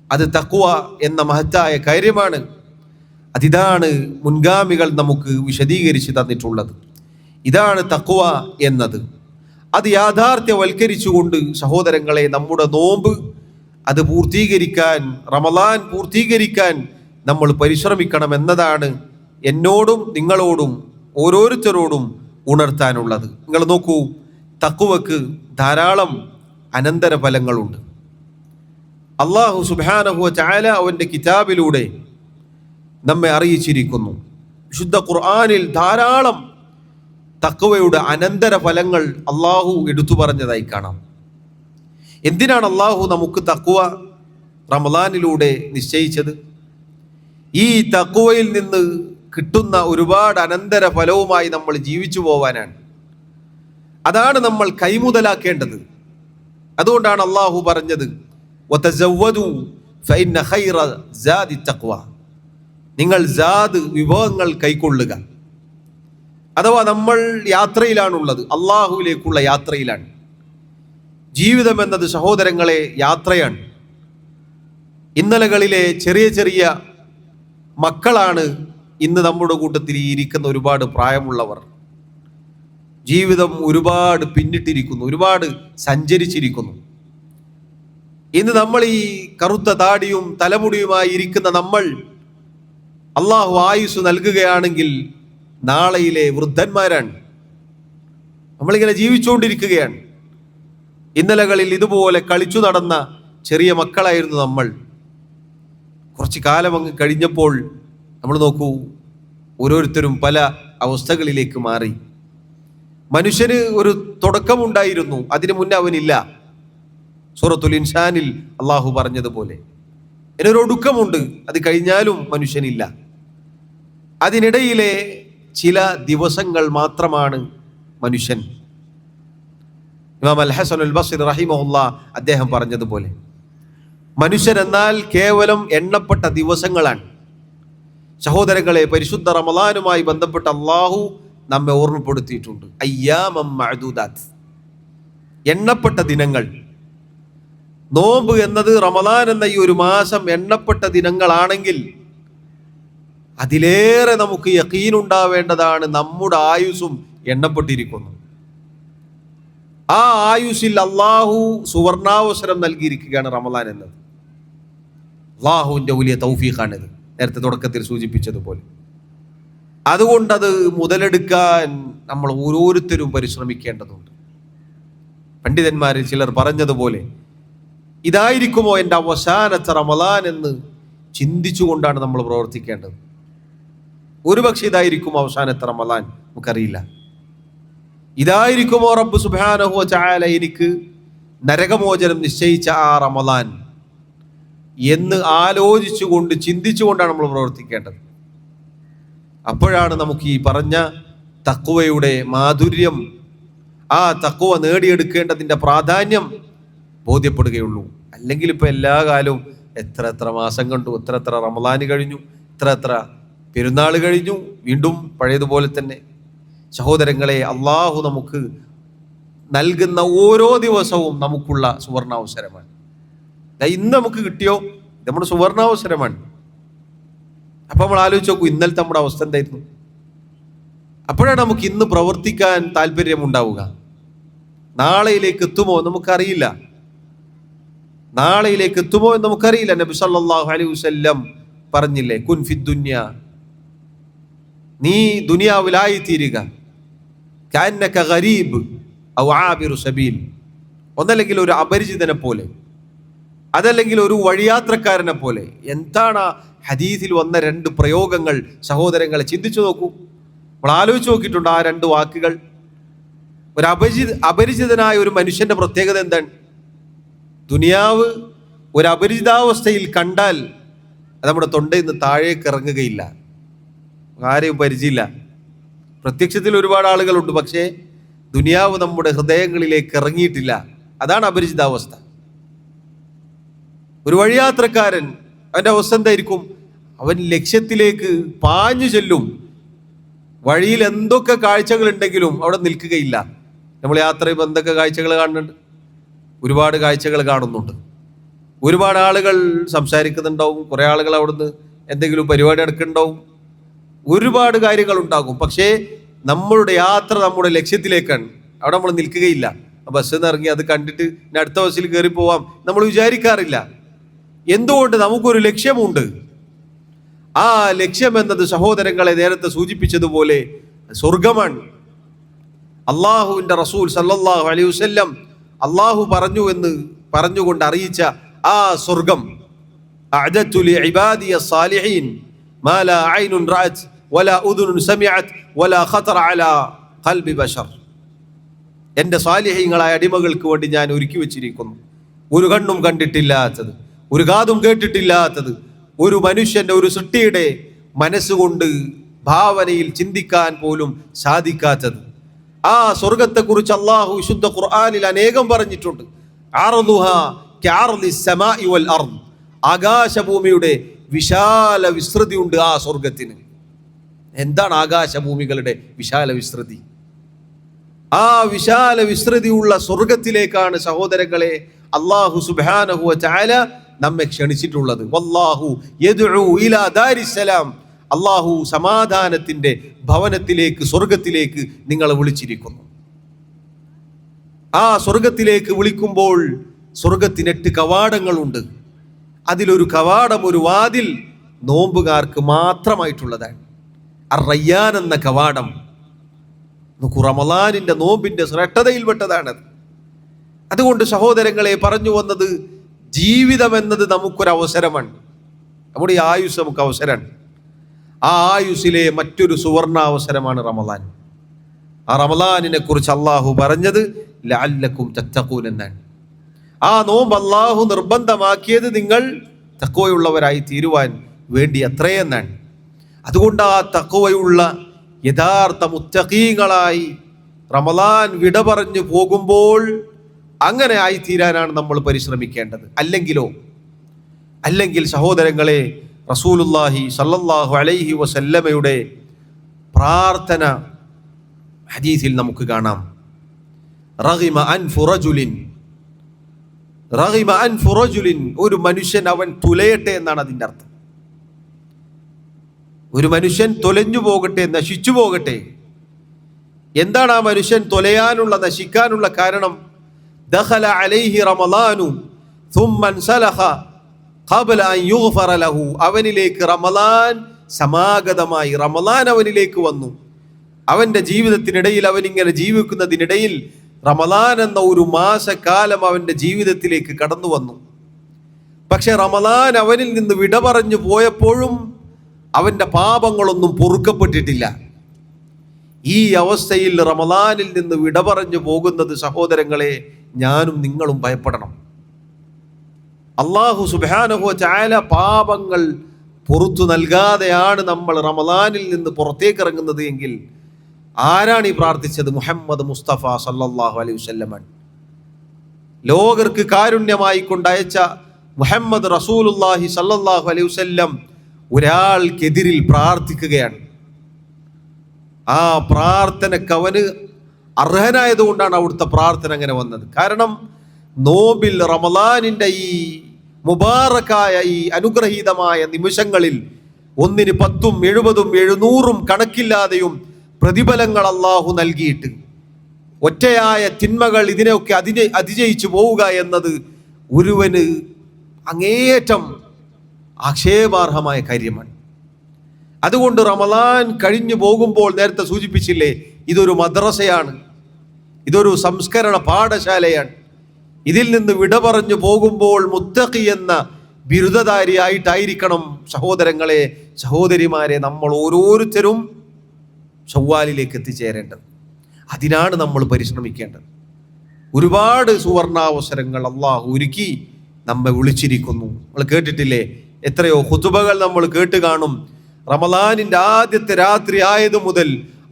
അത് തഖ്വ എന്ന മഹത്തായ കാര്യമാണ്. അതിതാണ് മുൻഗാമികൾ നമുക്ക് വിശദീകരിച്ച് തന്നിട്ടുള്ളത്. ഇതാണ് തഖ്വ എന്നത്. അത് യാഥാർത്ഥ്യവൽക്കരിച്ചുകൊണ്ട് സഹോദരങ്ങളെ നമ്മുടെ നോമ്പ് അത് പൂർത്തീകരിക്കാൻ, റമളാൻ പൂർത്തീകരിക്കാൻ നമ്മൾ പരിശ്രമിക്കണം എന്നതാണ് എന്നോടും നിങ്ങളോടും ഓരോരുത്തരോടും ഉണർത്താനുള്ളത്. നിങ്ങൾ നോക്കൂ, തഖ്വക്ക് ധാരാളം അനന്തരഫലങ്ങളുണ്ട്. അല്ലാഹു സുബ്ഹാനഹു വ തആല അവൻ്റെ കിതാബിലൂടെ നമ്മെ അറിയിച്ചിരിക്കുന്നു. വിശുദ്ധ ഖുർആനിൽ ധാരാളം തഖ്വയുടെ അനന്തരഫലങ്ങൾ അള്ളാഹു എടുത്തു പറഞ്ഞതായി കാണാം. എന്തിനാണ് അള്ളാഹു നമുക്ക് തഖ്വ റമളാനിലൂടെ നിശ്ചയിച്ചത്? ഈ തഖ്വയിൽ നിന്ന് കിട്ടുന്ന ഒരുപാട് അനന്തര ഫലവുമായി നമ്മൾ ജീവിച്ചു പോവാനാണ്. അതാണ് നമ്മൾ കൈമുതലാക്കേണ്ടത്. അതുകൊണ്ടാണ് അള്ളാഹു പറഞ്ഞത്, വതസവ്വദു ഫഇന്ന ഖൈറ സാദി തഖ്വ. നിങ്ങൾ സാദ്, വിഭവങ്ങൾ കൈക്കൊള്ളുക. അഥവാ നമ്മൾ യാത്രയിലാണുള്ളത്, അള്ളാഹുവിലേക്കുള്ള യാത്രയിലാണ്. ജീവിതം എന്നത് സഹോദരങ്ങളെ യാത്രയാണ്. ഇന്നലകളിലെ ചെറിയ ചെറിയ മക്കളാണ് ഇന്ന് നമ്മുടെ കൂട്ടത്തിൽ ഇരിക്കുന്ന ഒരുപാട് പ്രായമുള്ളവർ. ജീവിതം ഒരുപാട് പിന്നിട്ടിരിക്കുന്നു, ഒരുപാട് സഞ്ചരിച്ചിരിക്കുന്നു. ഇന്ന് നമ്മൾ ഈ കറുത്ത താടിയും തലമുടിയുമായി ഇരിക്കുന്ന നമ്മൾ അള്ളാഹു ആയുസ് നൽകുകയാണെങ്കിൽ നാളെയിലെ വൃദ്ധന്മാരാണ്. നമ്മളിങ്ങനെ ജീവിച്ചുകൊണ്ടിരിക്കുകയാണ്. ഇന്നലകളിൽ ഇതുപോലെ കളിച്ചു നടന്ന ചെറിയ മക്കളായിരുന്നു നമ്മൾ. കുറച്ച് കാലം അങ്ങ് കഴിഞ്ഞപ്പോൾ നമ്മൾ നോക്കൂ, ഓരോരുത്തരും പല അവസ്ഥകളിലേക്ക് മാറി. മനുഷ്യന് ഒരു തുടക്കമുണ്ടായിരുന്നു, അതിനു മുന്നേ അവനില്ല. സൂറത്തുൽ ഇൻസാനിൽ അള്ളാഹു പറഞ്ഞതുപോലെ ഇതിനൊരു ഒടുക്കമുണ്ട്, അത് കഴിഞ്ഞാലും മനുഷ്യനില്ല. അതിനിടയിലെ ചില ദിവസങ്ങൾ മാത്രമാണ് മനുഷ്യൻ. ഇമാം അൽ ഹസൻ അൽ ബസ്രി റഹിമഹുല്ലാഹ് അദ്ദേഹം പറഞ്ഞതുപോലെ, മനുഷ്യൻ എന്നാൽ കേവലം എണ്ണപ്പെട്ട ദിവസങ്ങളാണ്. സഹോദരങ്ങളെ, പരിശുദ്ധ റമളാനുമായി ബന്ധപ്പെട്ട അള്ളാഹു നമ്മെ ഓർമ്മപ്പെടുത്തിയിട്ടുണ്ട്. അയ്യാമം മഅദൂദാത്ത്, എണ്ണപ്പെട്ട ദിനങ്ങൾ. നോമ്പ് എന്നത്, റമളാൻ എന്ന ഈ ഒരു മാസം എണ്ണപ്പെട്ട ദിനങ്ങളാണെങ്കിൽ അതിലേറെ നമുക്ക് യഖീൻ ഉണ്ടാവേണ്ടതാണ്, നമ്മുടെ ആയുസ്സും എണ്ണപ്പെട്ടിരിക്കുന്നു. ആ ആയുസ്സിൽ അള്ളാഹു സുവർണാവസരം നൽകിയിരിക്കുകയാണ് റമളാൻ എന്നത്. അള്ളാഹുവിൻ്റെ വലിയ തൗഫീഖാണിത്, നേരത്തെ തുടക്കത്തിൽ സൂചിപ്പിച്ചതുപോലെ. അതുകൊണ്ടത് മുതലെടുക്കാൻ നമ്മൾ ഓരോരുത്തരും പരിശ്രമിക്കേണ്ടതുണ്ട്. പണ്ഡിതന്മാരിൽ ചിലർ പറഞ്ഞതുപോലെ, ഇതായിരിക്കുമോ എൻ്റെ അവസാനത്തെ റമളാൻ എന്ന് ചിന്തിച്ചുകൊണ്ടാണ് നമ്മൾ പ്രവർത്തിക്കേണ്ടത്. ഒരുപക്ഷെ ഇതായിരിക്കും അവസാനത്തെ റമളാൻ, നമുക്കറിയില്ല. ഇതായിരിക്കുമോ റബ്ബ് സുബ്ഹാനഹു വ തആല എനിക്ക് നരകമോചനം നിശ്ചയിച്ച ആ റമളാൻ എന്ന് ആലോചിച്ചുകൊണ്ട്, ചിന്തിച്ചുകൊണ്ടാണ് നമ്മൾ പ്രവർത്തിക്കേണ്ടത്. അപ്പോഴാണ് നമുക്ക് ഈ പറഞ്ഞ തഖ്വയുടെ മാധുര്യം ആ തഖ്വ നേടിയെടുക്കേണ്ടതിൻ്റെ പ്രാധാന്യം ബോധ്യപ്പെടുകയുള്ളൂ. അല്ലെങ്കിൽ ഇപ്പൊ എല്ലാ കാലവും എത്ര മാസം കണ്ടു, എത്ര റമദാന് കഴിഞ്ഞു, എത്ര പെരുന്നാൾ കഴിഞ്ഞു, വീണ്ടും പഴയതുപോലെ തന്നെ. സഹോദരങ്ങളെ, അള്ളാഹു നമുക്ക് നൽകുന്ന ഓരോ ദിവസവും നമുക്കുള്ള സുവർണാവസരമാണ്. ഇന്ന് നമുക്ക് കിട്ടിയോ, നമ്മുടെ സുവർണാവസരമാണ്. അപ്പൊ നമ്മൾ ആലോചിച്ച് നോക്കൂ, ഇന്നലത്തെ നമ്മുടെ അവസ്ഥ എന്തായിരുന്നു? അപ്പോഴാണ് നമുക്ക് ഇന്ന് പ്രവർത്തിക്കാൻ താല്പര്യമുണ്ടാവുക. നാളെയിലേക്ക് എത്തുമോ നമുക്കറിയില്ല. നാളെയിലേക്ക് എത്തുമോ എന്ന് നമുക്കറിയില്ല. നബി സല്ലല്ലാഹു അലൈഹി വസല്ലം പറഞ്ഞില്ലേ, കുൻ ഫി ദുനിയ, നീ ദുനിയാവിലായി തീരുക, കഅന്നക ഗരീബ് ഔ ആബിറു സബീൽ, ഒന്നല്ലെങ്കിൽ ഒരു അപരിചിതനെ പോലെ, അതല്ലെങ്കിൽ ഒരു വഴിയാത്രക്കാരനെ പോലെ. എന്താണ് ഹദീസിൽ വന്ന രണ്ട് പ്രയോഗങ്ങൾ? സഹോദരങ്ങളെ, ചിന്തിച്ചു നോക്കൂ. നമ്മൾ ആലോചിച്ച് നോക്കിയിട്ടുണ്ട് ആ രണ്ട് വാക്കുകൾ? ഒരു അപരിചിതനായ ഒരു മനുഷ്യന്റെ പ്രത്യേകത എന്താണ്? ദുനിയാവ് ഒരു അപരിചിതാവസ്ഥയിൽ കണ്ടാൽ അത് നമ്മുടെ തൊണ്ടയിൽ നിന്ന് താഴേക്ക് ഇറങ്ങുകയില്ല. ആരെയും പരിചയമില്ല. പ്രത്യക്ഷത്തിൽ ഒരുപാട് ആളുകളുണ്ട്, പക്ഷേ ദുനിയാവ് നമ്മുടെ ഹൃദയങ്ങളിലേക്ക് ഇറങ്ങിയിട്ടില്ല. അതാണ് അപരിചിതാവസ്ഥ. ഒരു വഴിയാത്രക്കാരൻ, അവൻ്റെ അവസ്ഥ എന്തായിരിക്കും? അവൻ ലക്ഷ്യത്തിലേക്ക് പാഞ്ഞു ചെല്ലും. വഴിയിൽ എന്തൊക്കെ കാഴ്ചകൾ ഉണ്ടെങ്കിലും അവിടെ നിൽക്കുകയില്ല. നമ്മൾ യാത്ര ചെയ്യുമ്പോൾ എന്തൊക്കെ കാഴ്ചകൾ കാണുന്നുണ്ട്? ഒരുപാട് കാഴ്ചകൾ കാണുന്നുണ്ട്. ഒരുപാട് ആളുകൾ സംസാരിക്കുന്നുണ്ടാവും, കുറേ ആളുകൾ അവിടുന്ന് എന്തെങ്കിലും പരിപാടി നടക്കുന്നുണ്ടാവും, ഒരുപാട് കാര്യങ്ങൾ ഉണ്ടാകും. പക്ഷേ നമ്മളുടെ യാത്ര നമ്മുടെ ലക്ഷ്യത്തിലേക്കാണ്. അവിടെ നമ്മൾ നിൽക്കുകയില്ല. ബസ്സിൽ നിന്ന് ഇറങ്ങി അത് കണ്ടിട്ട് ഇനി അടുത്ത ബസ്സിൽ കയറി പോവാം നമ്മൾ വിചാരിക്കാറില്ല. എന്തുകൊണ്ട്? നമുക്കൊരു ലക്ഷ്യമുണ്ട്. ആ ലക്ഷ്യം എന്നത് സഹോദരങ്ങളെ നേരത്തെ സൂചിപ്പിച്ചതുപോലെ സ്വർഗമാണ്. അള്ളാഹുവിൻ്റെ റസൂൽ സല്ലല്ലാഹു അലൈഹി വസല്ലം അള്ളാഹു പറഞ്ഞു എന്ന് പറഞ്ഞുകൊണ്ട് അറിയിച്ച ആ സ്വർഗം, അഅദതു ലിഇബാദിയ സ്സാലിഹീൻ മാ ലാ ഐനുൻ റഅത് വലാ ഉദുനുൻ സമിഅത് വലാ ഖതറ അലാ ഖൽബി ബശർ. എൻ്റെ സ്വാലിഹീങ്ങളായ അടിമകൾക്ക് വേണ്ടി ഞാൻ ഒരുക്കി വെച്ചിരിക്കുന്നു, ഒരു കണ്ണും കണ്ടിട്ടില്ലാത്തത്, ഒരു കാതും കേട്ടിട്ടില്ലാത്തത്, ഒരു മനുഷ്യന്റെ, ഒരു സൃഷ്ടിയുടെ മനസ്സുകൊണ്ട് ഭാവനയിൽ ചിന്തിക്കാൻ പോലും സാധിക്കാത്തത്. ആ സ്വർഗത്തെക്കുറിച്ച് അള്ളാഹു വിശുദ്ധ ഖുർആനിൽ അനേകം പറഞ്ഞിട്ടുണ്ട്. അർളുഹാ കഅർളിസ് സമാഇ വൽ അർദ്, ആകാശഭൂമിയുടെ വിശാല വിസ്തൃതി ഉണ്ട് ആ സ്വർഗത്തിന്. എന്താണ് ആകാശഭൂമികളുടെ വിശാല വിസ്തൃതി? ആ വിശാല വിസ്തൃതിയുള്ള സ്വർഗത്തിലേക്കാണ് സഹോദരങ്ങളെ അള്ളാഹു സുബ്ഹാനഹു വ തആല നമ്മെ ക്ഷണിച്ചിട്ടുള്ളത്. വല്ലാഹു യദ്ഉ ഇലാ ദാരിസ്സലാം, അള്ളാഹു സമാധാനത്തിന്റെ ഭവനത്തിലേക്ക്, സ്വർഗത്തിലേക്ക് നിങ്ങളെ വിളിച്ചിരിക്കുന്നു. ആ സ്വർഗത്തിലേക്ക് വിളിക്കുമ്പോൾ സ്വർഗത്തിന് 8 കവാടങ്ങളുണ്ട്. അതിലൊരു കവാടം, ഒരു വാതിൽ നോമ്പുകാർക്ക് മാത്രമായിട്ടുള്ളതാണ്. അർ-റയ്യാൻ എന്ന കവാടം. റമളാനിന്റെ നോമ്പിന്റെ ശ്രേഷ്ഠതയിൽപ്പെട്ടതാണത്. അതുകൊണ്ട് സഹോദരങ്ങളെ, പറഞ്ഞു വന്നത്, ജീവിതം എന്നത് നമുക്കൊരവസരമാണ്. നമ്മുടെ ഈ ആയുസ് നമുക്ക് അവസരമാണ്. ആ ആയുസ്സിലെ മറ്റൊരു സുവർണാവസരമാണ് റമളാൻ. ആ റമളാനിനെ കുറിച്ച് അള്ളാഹു പറഞ്ഞത് ലഅല്ലക്കും തത്തഖൂൻ എന്നാണ്. ആ നോമ്പ് അള്ളാഹു നിർബന്ധമാക്കിയത് നിങ്ങൾ തഖ്വയുള്ളവരായി തീരുവാൻ വേണ്ടി അത്രയെന്നാണ്. അതുകൊണ്ട് ആ തഖ്വയുള്ള യഥാർത്ഥ മുത്തഖീങ്ങളായി റമളാൻ വിട പറഞ്ഞു പോകുമ്പോൾ അങ്ങനെ ആയിത്തീരാനാണ് നമ്മൾ പരിശ്രമിക്കേണ്ടത്. അല്ലെങ്കിൽ സഹോദരങ്ങളെ, റസൂലുള്ളാഹി സല്ലല്ലാഹു അലൈഹി വസല്ലമയുടെ പ്രാർത്ഥന ഹദീസിൽ നമുക്ക് കാണാം. റഗിമ അൻഫു റജുലിൻ, ഒരു മനുഷ്യൻ അവൻ തുലയട്ടെ എന്നാണ് അതിൻ്റെ അർത്ഥം. ഒരു മനുഷ്യൻ തൊലഞ്ഞു പോകട്ടെ, നശിച്ചു പോകട്ടെ. എന്താണ് ആ മനുഷ്യൻ തൊലയാനുള്ള, നശിക്കാനുള്ള കാരണം? ദഖല അലൈഹി റമളാനു ثم انسلخ قبل ان يغفر له, അവനിലേക്ക് റമളാൻ സമാഗതമായി, റമളാൻ അവനിലേക്ക് വന്നു. അവന്റെ ജീവിതത്തിനിടയിൽ, അവനിങ്ങനെ ജീവിക്കുന്നതിനിടയിൽ റമളാൻ എന്ന ഒരു മാസക്കാലം അവന്റെ ജീവിതത്തിലേക്ക് കടന്നു വന്നു. പക്ഷെ റമളാൻ അവനിൽ നിന്ന് വിട പറഞ്ഞു പോയപ്പോഴും അവന്റെ പാപങ്ങളൊന്നും പൊറുക്കപ്പെട്ടിട്ടില്ല. ഈ അവസ്ഥയിൽ റമളാനിൽ നിന്ന് വിട പറഞ്ഞു പോകുന്നത് സഹോദരങ്ങളെ, ഞാനും നിങ്ങളും ഭയപ്പെടണം. അല്ലാഹു സുബ്ഹാനഹു വ തആല പാപങ്ങൾ പുറത്തു നൽകാതെയാണ് നമ്മൾ റമളാനിൽ നിന്ന് പുറത്തേക്ക് ഇറങ്ങുന്നത് എങ്കിൽ ആരാണ് ഈ പ്രാർത്ഥിച്ചത്? മുഹമ്മദ് മുസ്തഫ സല്ലല്ലാഹു അലൈഹി വസല്ലം. ലോകർക്ക് കാരുണ്യമായി കൊണ്ടയച്ച മുഹമ്മദ് റസൂലുള്ളാഹി സല്ലല്ലാഹു അലൈഹി വസല്ലം ഒരാൾക്കെതിരിൽ പ്രാർത്ഥിക്കുകയാണ്. ആ പ്രാർത്ഥനക്ക് അവന് അർഹനായതുകൊണ്ടാണ് അവിടുത്തെ പ്രാർത്ഥന അങ്ങനെ വന്നത്. കാരണം നോബിൽ റമളാനിന്റെ ഈ മുബാറക്കായ ഈ അനുഗ്രഹീതമായ നിമിഷങ്ങളിൽ 1-ന് 10-ഉം 70-ഉം 700-ഉം കണക്കില്ലാതെയും പ്രതിഫലങ്ങൾ അല്ലാഹു നൽകിയിട്ട് ഒറ്റയായ തിന്മകൾ ഇതിനെയൊക്കെ അതിജയിച്ചു പോവുക എന്നത് ഒരുവന് അങ്ങേയറ്റം ആക്ഷേപാർഹമായ കാര്യമാണ്. അതുകൊണ്ട് റമളാൻ കഴിഞ്ഞു പോകുമ്പോൾ നേരത്തെ സൂചിപ്പിച്ചില്ലേ, ഇതൊരു മദ്രസയാണ്, ഇതൊരു സംസ്കരണ പാഠശാലയാണ്. ഇതിൽ നിന്ന് വിട പറഞ്ഞു പോകുമ്പോൾ മുത്തഖി എന്ന ബിരുദധാരിയായിട്ടായിരിക്കണം സഹോദരങ്ങളെ, സഹോദരിമാരെ, നമ്മൾ ഓരോരുത്തരും ശവ്വാലിലേക്ക് എത്തിച്ചേരേണ്ടത്. അതിനാണ് നമ്മൾ പരിശ്രമിക്കേണ്ടത്. ഒരുപാട് സുവർണാവസരങ്ങൾ അള്ളാഹു ഒരുക്കി നമ്മെ വിളിച്ചിരിക്കുന്നു. നമ്മൾ കേട്ടിട്ടില്ലേ, എത്രയോ ഖുതുബകൾ നമ്മൾ കേട്ട് കാണും. റമളാനിന്റെ ആദ്യത്തെ രാത്രി ആയതു മുതൽ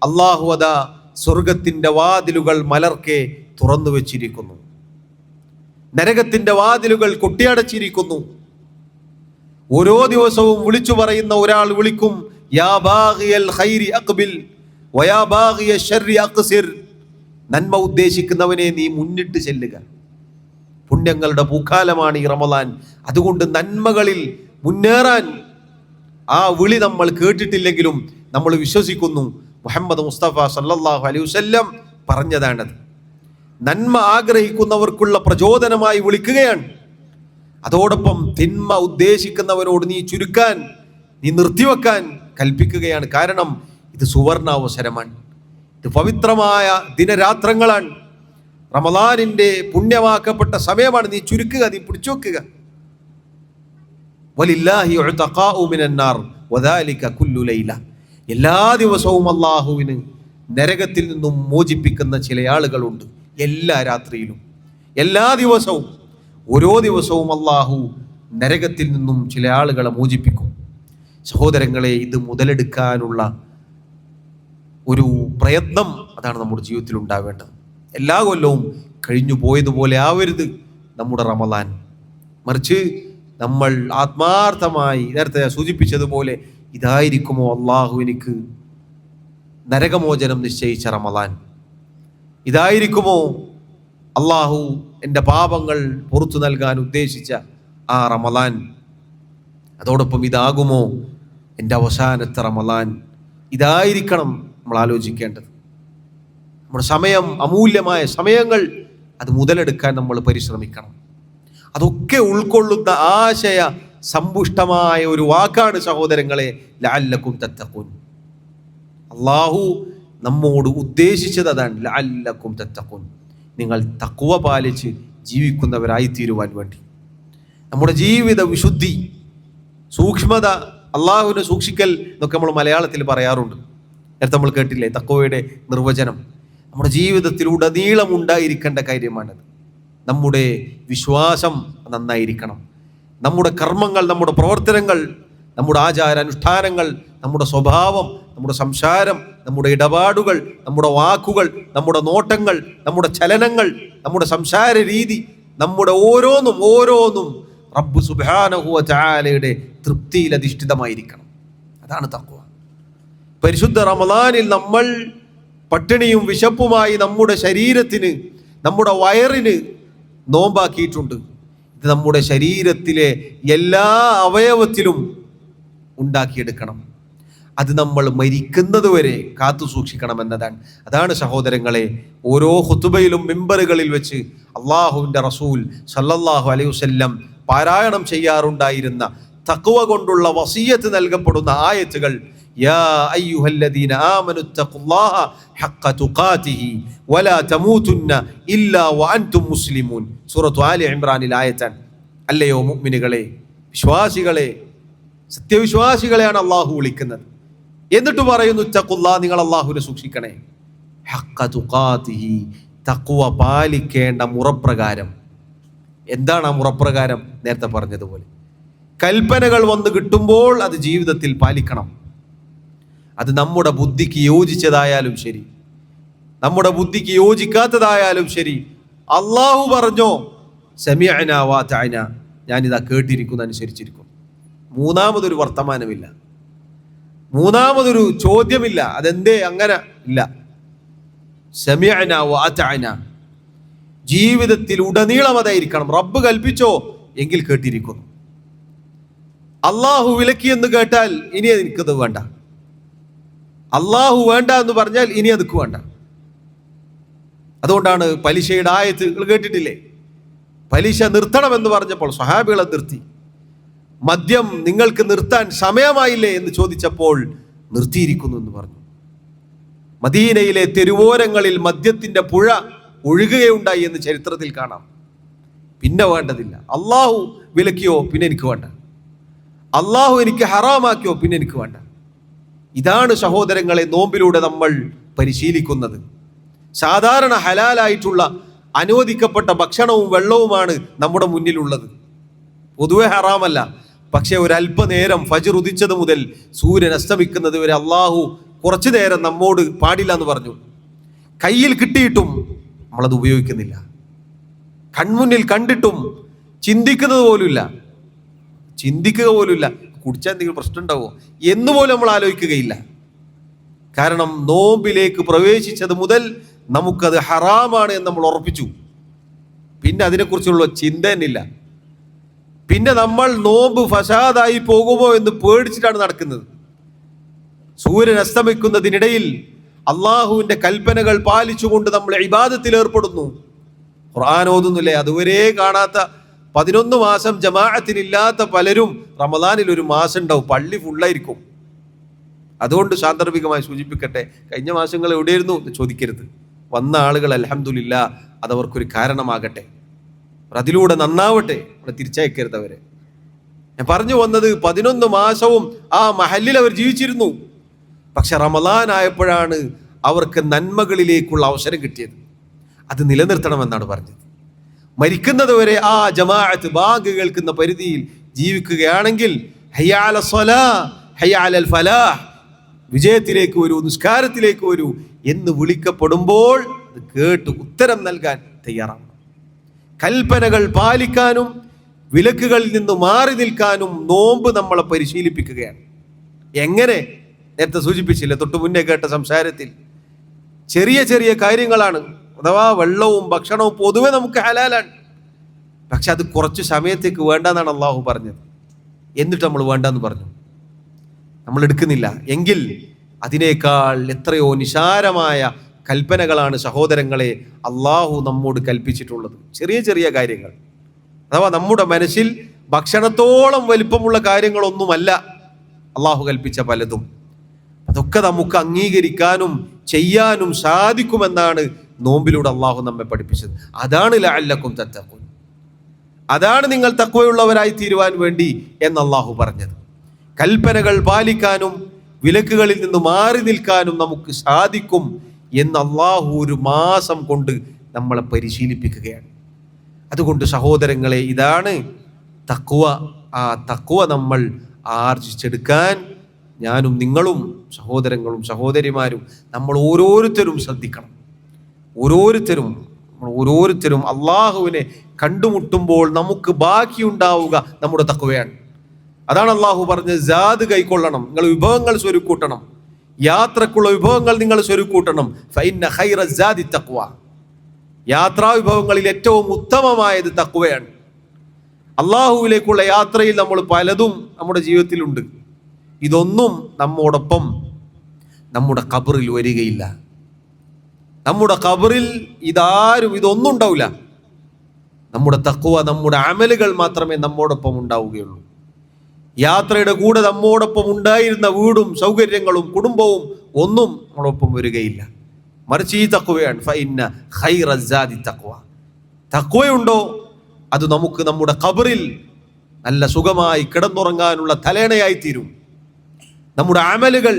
അള്ളാഹു അതാ സ്വർഗത്തിന്റെ വാതിലുകൾ മലർക്കെ തുറന്നു വെച്ചിരിക്കുന്നു, നരകത്തിന്റെ വാതിലുകൾ കൊട്ടിയടച്ചിരിക്കുന്നു. ഓരോ ദിവസവും വിളിച്ചു പറയുന്ന ഒരാൾ വിളിക്കും, യാ ബാഗിയൽ ഖൈരി അഖ്ബിൽ വയാ ബാഗിയ ശർരി അഖ്സിർ. നന്മ ഉദ്ദേശിക്കുന്നവനെ നീ മുന്നിട്ട് ചെല്ലുക. പുണ്യങ്ങളുടെ പൂക്കാലമാണ് ഈ റമളാൻ. അതുകൊണ്ട് നന്മകളിൽ മുന്നേറാൻ ആ വിളി നമ്മൾ കേട്ടിട്ടില്ലെങ്കിലും നമ്മൾ വിശ്വസിക്കുന്നു മുഹമ്മദ് മുസ്തഫ സല്ലല്ലാഹു അലൈഹി വസല്ലം പറഞ്ഞതാണത്. നന്മ ആഗ്രഹിക്കുന്നവർക്കുള്ള പ്രചോദനമായി വിളിക്കുകയാണ്. അതോടൊപ്പം തിന്മ ഉദ്ദേശിക്കുന്നവരോട് നീ ചുരുക്കാൻ, നീ നിർത്തിവെക്കാൻ കൽപ്പിക്കുകയാണ്. കാരണം ഇത് സുവർണാവസരമാണ്, ഇത് പവിത്രമായ ദിനരാത്രങ്ങളാണ്, റമളാനിന്റെ പുണ്യമാക്കപ്പെട്ട സമയമാണ്. നീ ചുരുക്കുക, നീ പിടിച്ചു വെക്കുക. വലില്ലാഹി ഉതഖാഉ മിനന്നാർ വദാലിക കുല്ലു ലൈല. എല്ലാ ദിവസവും അല്ലാഹുവിന് നരകത്തിൽ നിന്നും മോചിപ്പിക്കുന്ന ചില ആളുകളുണ്ട്. എല്ലാ രാത്രിയിലും, എല്ലാ ദിവസവും, ഓരോ ദിവസവും അല്ലാഹു നരകത്തിൽ നിന്നും ചില ആളുകളെ മോചിപ്പിക്കും. സഹോദരങ്ങളെ, ഇത് മുതലെടുക്കാനുള്ള ഒരു പ്രയത്നം അതാണ് നമ്മുടെ ജീവിതത്തിൽ ഉണ്ടാവേണ്ടത്. എല്ലാ കൊല്ലവും കഴിഞ്ഞു പോയതുപോലെ ആവരുത് നമ്മുടെ റമളാൻ. മറിച്ച് നമ്മൾ ആത്മാർത്ഥമായി നേരത്തെ സൂചിപ്പിച്ചതുപോലെ ഇതായിരിക്കുമോ അള്ളാഹു എനിക്ക് നരകമോചനം നിശ്ചയിച്ച റമളാൻ, ഇതായിരിക്കുമോ അള്ളാഹു എൻ്റെ പാപങ്ങൾ പുറത്തു നൽകാൻ ഉദ്ദേശിച്ച ആ റമളാൻ, അതോടൊപ്പം ഇതാകുമോ എൻ്റെ അവസാനത്തെ റമളാൻ? ഇതായിരിക്കണം നമ്മൾ ആലോചിക്കേണ്ടത്. നമ്മുടെ സമയം, അമൂല്യമായ സമയങ്ങൾ, അത് മുതലെടുക്കാൻ നമ്മൾ പരിശ്രമിക്കണം. അതൊക്കെ ഉൾക്കൊള്ളുന്ന ആശയ സമ്പുഷ്ടമായ ഒരു വാക്കാണ് സഹോദരങ്ങളെ, ലഅല്ലക്കും തത്തഖൂൻ. അള്ളാഹു നമ്മോട് ഉദ്ദേശിച്ചത് അതാണ്, ലഅല്ലക്കും തത്തഖൂൻ. നിങ്ങൾ തഖ്വ പാലിച്ച് ജീവിക്കുന്നവരായി തീരുവാൻ വേണ്ടി. നമ്മുടെ ജീവിത വിശുദ്ധി, സൂക്ഷ്മത, അള്ളാഹുവിനെ സൂക്ഷിക്കൽ എന്നൊക്കെ നമ്മൾ മലയാളത്തിൽ പറയാറുണ്ട്. നേരത്തെ നമ്മൾ കേട്ടില്ലേ തഖ്വയുടെ നിർവചനം. നമ്മുടെ ജീവിതത്തിലുടനീളം ഉണ്ടായിരിക്കേണ്ട കാര്യമാണത്. നമ്മുടെ വിശ്വാസം നന്നായിരിക്കണം, നമ്മുടെ കർമ്മങ്ങൾ, നമ്മുടെ പ്രവർത്തനങ്ങൾ, നമ്മുടെ ആചാരാനുഷ്ഠാനങ്ങൾ, നമ്മുടെ സ്വഭാവം, നമ്മുടെ സംസാരം, നമ്മുടെ ഇടപാടുകൾ, നമ്മുടെ വാക്കുകൾ, നമ്മുടെ നോട്ടങ്ങൾ, നമ്മുടെ ചലനങ്ങൾ, നമ്മുടെ സംസാര രീതി, നമ്മുടെ ഓരോന്നും റബ്ബ് സുബ്ഹാനഹു വ തആലയുടെ തൃപ്തിയിൽ അധിഷ്ഠിതമായിരിക്കണം. അതാണ് തഖ്വ. പരിശുദ്ധ റമളാനിൽ നമ്മൾ പട്ടിണിയും വിശപ്പുമായി നമ്മുടെ ശരീരത്തിന്, നമ്മുടെ വയറിന് നോമ്പാക്കിയിട്ടുണ്ട്. ഇത് നമ്മുടെ ശരീരത്തിലെ എല്ലാ അവയവത്തിലും ഉണ്ടാക്കിയെടുക്കണം. അത് നമ്മൾ മരിക്കുന്നത് വരെ കാത്തു സൂക്ഷിക്കണം എന്നതാണ്. അതാണ് സഹോദരങ്ങളെ, ഓരോ ഖുതുബയിലും മിമ്പറുകളിൽ വെച്ച് അള്ളാഹുവിൻ്റെ റസൂൽ സല്ലല്ലാഹു അലൈഹി വസല്ലം പാരായണം ചെയ്യാറുണ്ടായിരുന്ന തഖ്വ കൊണ്ടുള്ള വസിയത്ത് നൽകപ്പെടുന്ന ആയത്തുകൾ. യാ അയ്യുഹല്ലദീന ആമനു തഖുല്ലാഹ ഹഖ്ക തുഖാതിഹി വലാ തമൂതുന്ന ഇല്ലാ വഅൻതും മുസ്ലിമൂൻ. സൂറത്തു ആലി ഇംറാനിൽ ആയത്താണ്. അല്ലയോ മുഅ്മിനുകളെ, വിശ്വാസികളെ, സത്യവിശ്വാസികളെയാണ് അള്ളാഹു വിളിക്കുന്നത്. എന്നിട്ട് പറയുന്നു തഖുല്ലാ, നിങ്ങൾ അള്ളാഹുവിനെ സൂക്ഷിക്കണേ. ഹഖ്ക തുഖാതിഹി, തഖ്വ പാലിക്കേണ്ട മുറപ്രകാരം. എന്താണ് ആ മുറപ്രകാരം? നേരത്തെ പറഞ്ഞതുപോലെ കൽപ്പനകൾ വന്ന് കിട്ടുമ്പോൾ അത് ജീവിതത്തിൽ പാലിക്കണം. അത് നമ്മുടെ ബുദ്ധിക്ക് യോജിച്ചതായാലും ശരി, നമ്മുടെ ബുദ്ധിക്ക് യോജിക്കാത്തതായാലും ശരി, അള്ളാഹു പറഞ്ഞോ സമിഅനാ വഅതഅനാ, ഞാനിതാ കേട്ടിരിക്കുന്നു, അനുസരിച്ചിരിക്കുന്നു. മൂന്നാമതൊരു വർത്തമാനമില്ല, മൂന്നാമതൊരു ചോദ്യമില്ല. അതെന്തേ അങ്ങനെ ഇല്ല. സമിഅനാ വഅതഅനാ, ജീവിതത്തിൽ ഉടനീളം അതായിരിക്കണം. റബ്ബ് കൽപ്പിച്ചോ എങ്കിൽ കേട്ടിരിക്കുന്നു. അള്ളാഹു വിലക്കി എന്ന് കേട്ടാൽ ഇനി എനിക്കത് വേണ്ട, അള്ളാഹു വേണ്ട എന്ന് പറഞ്ഞാൽ ഇനി അതൊക്കെ വേണ്ട. അതുകൊണ്ടാണ് പലിശയുടെ ആയത്ത് നിങ്ങൾ കേട്ടിട്ടില്ലേ? പലിശ നിർത്തണമെന്ന് പറഞ്ഞപ്പോൾ സ്വഹാബികളെ നിർത്തി. മദ്യം നിങ്ങൾക്ക് നിർത്താൻ സമയമായില്ലേ എന്ന് ചോദിച്ചപ്പോൾ നിർത്തിയിരിക്കുന്നു എന്ന് പറഞ്ഞു. മദീനയിലെ തെരുവോരങ്ങളിൽ മദ്യത്തിന്റെ പുഴ ഒഴുകുകയുണ്ടായി എന്ന് ചരിത്രത്തിൽ കാണാം. പിന്നെ വേണ്ടതില്ല. അള്ളാഹു വിലക്കിയോ പിന്നെ എനിക്ക് വേണ്ട, അള്ളാഹു എനിക്ക് ഹറാമാക്കിയോ പിന്നെ എനിക്ക് വേണ്ട. ഇതാണ് സഹോദരങ്ങളെ നോമ്പിലൂടെ നമ്മൾ പരിശീലിക്കുന്നത്. സാധാരണ ഹലാലായിട്ടുള്ള അനുവദിക്കപ്പെട്ട ഭക്ഷണവും വെള്ളവുമാണ് നമ്മുടെ മുന്നിലുള്ളത്. പൊതുവെ ഹറാമല്ല, പക്ഷെ ഒരല്പനേരം ഫജ്ർ ഉദിച്ചത് മുതൽ സൂര്യൻ അസ്തമിക്കുന്നത് വരെ അള്ളാഹു കുറച്ചു നേരം നമ്മോട് പാടില്ല എന്ന് പറഞ്ഞു. കയ്യിൽ കിട്ടിയിട്ടും നമ്മളത് ഉപയോഗിക്കുന്നില്ല, കൺമുന്നിൽ കണ്ടിട്ടും ചിന്തിക്കുന്നത് പോലുമില്ല, ചിന്തിക്കുക പോലുമില്ല. കുടിച്ചാൽ എന്തെങ്കിലും പ്രശ്നം ഉണ്ടാവുമോ എന്നുപോലും നമ്മൾ ആലോചിക്കുകയില്ല. കാരണം നോമ്പിലേക്ക് പ്രവേശിച്ചത് മുതൽ നമുക്കത് ഹറാമാണ് എന്ന് നമ്മൾ ഉറപ്പിച്ചു. പിന്നെ അതിനെക്കുറിച്ചുള്ള ചിന്ത തന്നെയില്ല. പിന്നെ നമ്മൾ നോമ്പ് ഫസാദായി പോകുമോ എന്ന് പേടിച്ചിട്ടാണ് നടക്കുന്നത്. സൂര്യൻ അസ്തമിക്കുന്നതിനിടയിൽ അള്ളാഹുവിന്റെ കൽപ്പനകൾ പാലിച്ചുകൊണ്ട് നമ്മൾ ഇബാദത്തിൽ ഏർപ്പെടുന്നു. ഖുർആൻ ഓതുന്നില്ലേ? അതുവരെ കാണാത്ത 11 മാസം ജമാഅത്തിനില്ലാത്ത പലരും റമദാനിൽ ഒരു മാസം ഉണ്ടാവും, പള്ളി ഫുള്ളായിരിക്കും. അതുകൊണ്ട് സാന്ദർഭികമായി സൂചിപ്പിക്കട്ടെ, കഴിഞ്ഞ മാസങ്ങൾ എവിടെയായിരുന്നു എന്ന് ചോദിക്കരുത്. വന്ന ആളുകൾ അൽഹംദുലില്ലാ, അതവർക്കൊരു കാരണമാകട്ടെ, അതിലൂടെ നന്നാവട്ടെ. അവിടെ തിരിച്ചയക്കരുത് അവരെ. ഞാൻ പറഞ്ഞു വന്നത് 11 മാസവും ആ മഹല്ലിൽ അവർ ജീവിച്ചിരുന്നു. പക്ഷെ റമദാൻ ആയപ്പോഴാണ് അവർക്ക് നന്മകളിലേക്കുള്ള അവസരം കിട്ടിയത്. അത് നിലനിർത്തണമെന്നാണ് പറഞ്ഞത്. മരിക്കുന്നത് വരെ ആ ജമാഅത്ത് ബാങ്ക് കേൾക്കുന്ന പരിധിയിൽ ജീവിക്കുകയാണെങ്കിൽ ഹയ്യ അല സ്വലാ, ഹയ്യ അലൽ ഫലാഹ്, വിജയത്തിലേക്ക് വരൂ, നിസ്കാരത്തിലേക്ക് വരൂ എന്ന് വിളിക്കപ്പെടുമ്പോൾ അത് കേട്ട് ഉത്തരം നൽകാൻ തയ്യാറാണ്. കൽപ്പനകൾ പാലിക്കാനും വിലക്കുകളിൽ നിന്ന് മാറി നിൽക്കാനും നോമ്പ് നമ്മളെ പരിശീലിപ്പിക്കുകയാണ്. എങ്ങനെ? നേരത്തെ സൂചിപ്പിച്ചില്ല, തൊട്ടു മുന്നേ കേട്ട സംസാരത്തിൽ. ചെറിയ ചെറിയ കാര്യങ്ങളാണ്. അഥവാ വെള്ളവും ഭക്ഷണവും പൊതുവെ നമുക്ക് ഹലാലാണ്, പക്ഷെ അത് കുറച്ച് സമയത്തേക്ക് വേണ്ടെന്നാണ് അള്ളാഹു പറഞ്ഞത്. എന്നിട്ട് നമ്മൾ വേണ്ടെന്ന് പറഞ്ഞു, നമ്മൾ എടുക്കുന്നില്ല. എങ്കിൽ അതിനേക്കാൾ എത്രയോ നിസാരമായ കൽപ്പനകളാണ് സഹോദരങ്ങളെ അള്ളാഹു നമ്മോട് കൽപ്പിച്ചിട്ടുള്ളത്. ചെറിയ ചെറിയ കാര്യങ്ങൾ, അഥവാ നമ്മുടെ മനസ്സിൽ ഭക്ഷണത്തോളം വലിപ്പമുള്ള കാര്യങ്ങളൊന്നുമല്ല അള്ളാഹു കൽപ്പിച്ച പലതും. അതൊക്കെ നമുക്ക് അംഗീകരിക്കാനും ചെയ്യാനും സാധിക്കുമെന്നാണ് നോമ്പിലൂടെ അള്ളാഹു നമ്മെ പഠിപ്പിച്ചത്. അതാണ് ലഅല്ലക്കും തത്തഖൂൻ, അതാണ് നിങ്ങൾ തഖ്വയുള്ളവരായി തീരുവാൻ വേണ്ടി എന്ന് അള്ളാഹു പറഞ്ഞത്. കൽപ്പനകൾ പാലിക്കാനും വിലക്കുകളിൽ നിന്ന് മാറി നിൽക്കാനും നമുക്ക് സാധിക്കും എന്ന് അള്ളാഹു ഒരു മാസം കൊണ്ട് നമ്മളെ പരിശീലിപ്പിക്കുകയാണ്. അതുകൊണ്ട് സഹോദരങ്ങളെ, ഇതാണ് തഖ്വ. ആ തഖ്വ നമ്മൾ ആർജിച്ചെടുക്കാൻ ഞാനും നിങ്ങളും സഹോദരങ്ങളും സഹോദരിമാരും നമ്മൾ ഓരോരുത്തരും ശ്രദ്ധിക്കണം. ഓരോരുത്തരും അള്ളാഹുവിനെ കണ്ടുമുട്ടുമ്പോൾ നമുക്ക് ബാക്കിയുണ്ടാവുക നമ്മുടെ തഖ്വയാണ്. അതാണ് അള്ളാഹു പറഞ്ഞത്, ജാദ് കൈക്കൊള്ളണം, നിങ്ങൾ വിഭവങ്ങൾ സ്വരുക്കൂട്ടണം, യാത്രക്കുള്ള വിഭവങ്ങൾ നിങ്ങൾ സ്വരുക്കൂട്ടണം. ഫഇന്ന ഖൈറ സാദി തഖ്വ, യാത്രാ വിഭവങ്ങളിൽ ഏറ്റവും ഉത്തമമായത് തഖ്വയാണ്. അള്ളാഹുവിലേക്കുള്ള യാത്രയിൽ നമ്മൾ പലതും നമ്മുടെ ജീവിതത്തിലുണ്ട്. ഇതൊന്നും നമ്മോടൊപ്പം നമ്മുടെ ഖബറിൽ വരികയില്ല. നമ്മുടെ ഖബറിൽ ഇതൊന്നും ഉണ്ടാവില്ല. നമ്മുടെ തഖ്വ, നമ്മുടെ അമലുകൾ മാത്രമേ നമ്മോടൊപ്പം ഉണ്ടാവുകയുള്ളൂ. യാത്രയുടെ കൂടെ നമ്മോടൊപ്പം ഉണ്ടായിരുന്ന വീടും സൗകര്യങ്ങളും കുടുംബവും ഒന്നും നമ്മളൊപ്പം വരികയില്ല. മറിച്ച് ഈ തഖ്വയാണ്. ഫഇന്ന ഖൈറ സാദി തഖ്വ. തഖ്വയുണ്ടോ അത് നമുക്ക് നമ്മുടെ ഖബറിൽ നല്ല സുഖമായി കിടന്നുറങ്ങാനുള്ള തലേണയായി തീരും. നമ്മുടെ അമലുകൾ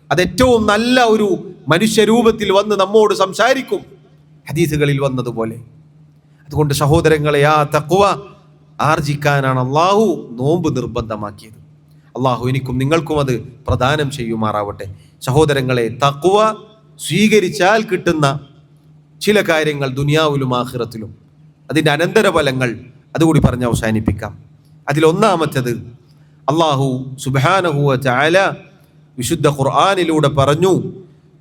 അതേറ്റവും നല്ല ഒരു മനുഷ്യരൂപത്തിൽ വന്ന് നമ്മോട് സംസാരിക്കും, ഹദീസുകളിൽ വന്നതുപോലെ. അതുകൊണ്ട് സഹോദരങ്ങളെ, ആ തഖ്വ ആർജിക്കാനാണ് അള്ളാഹു നോമ്പ് നിർബന്ധമാക്കിയത്. അള്ളാഹു എനിക്കും നിങ്ങൾക്കും അത് പ്രദാനം ചെയ്യുമാറാവട്ടെ. സഹോദരങ്ങളെ, തഖ്വ സ്വീകരിച്ചാൽ കിട്ടുന്ന ചില കാര്യങ്ങൾ ദുനിയാവിലും ആഖിറത്തിലും, അതിൻ്റെ അനന്തരഫലങ്ങൾ അതുകൂടി പറഞ്ഞ് അവസാനിപ്പിക്കാം. അതിലൊന്നാമത്തേത്, അല്ലാഹു സുബ്ഹാനഹു വ തആല വിശുദ്ധ ഖുർആനിലൂടെ പറഞ്ഞു,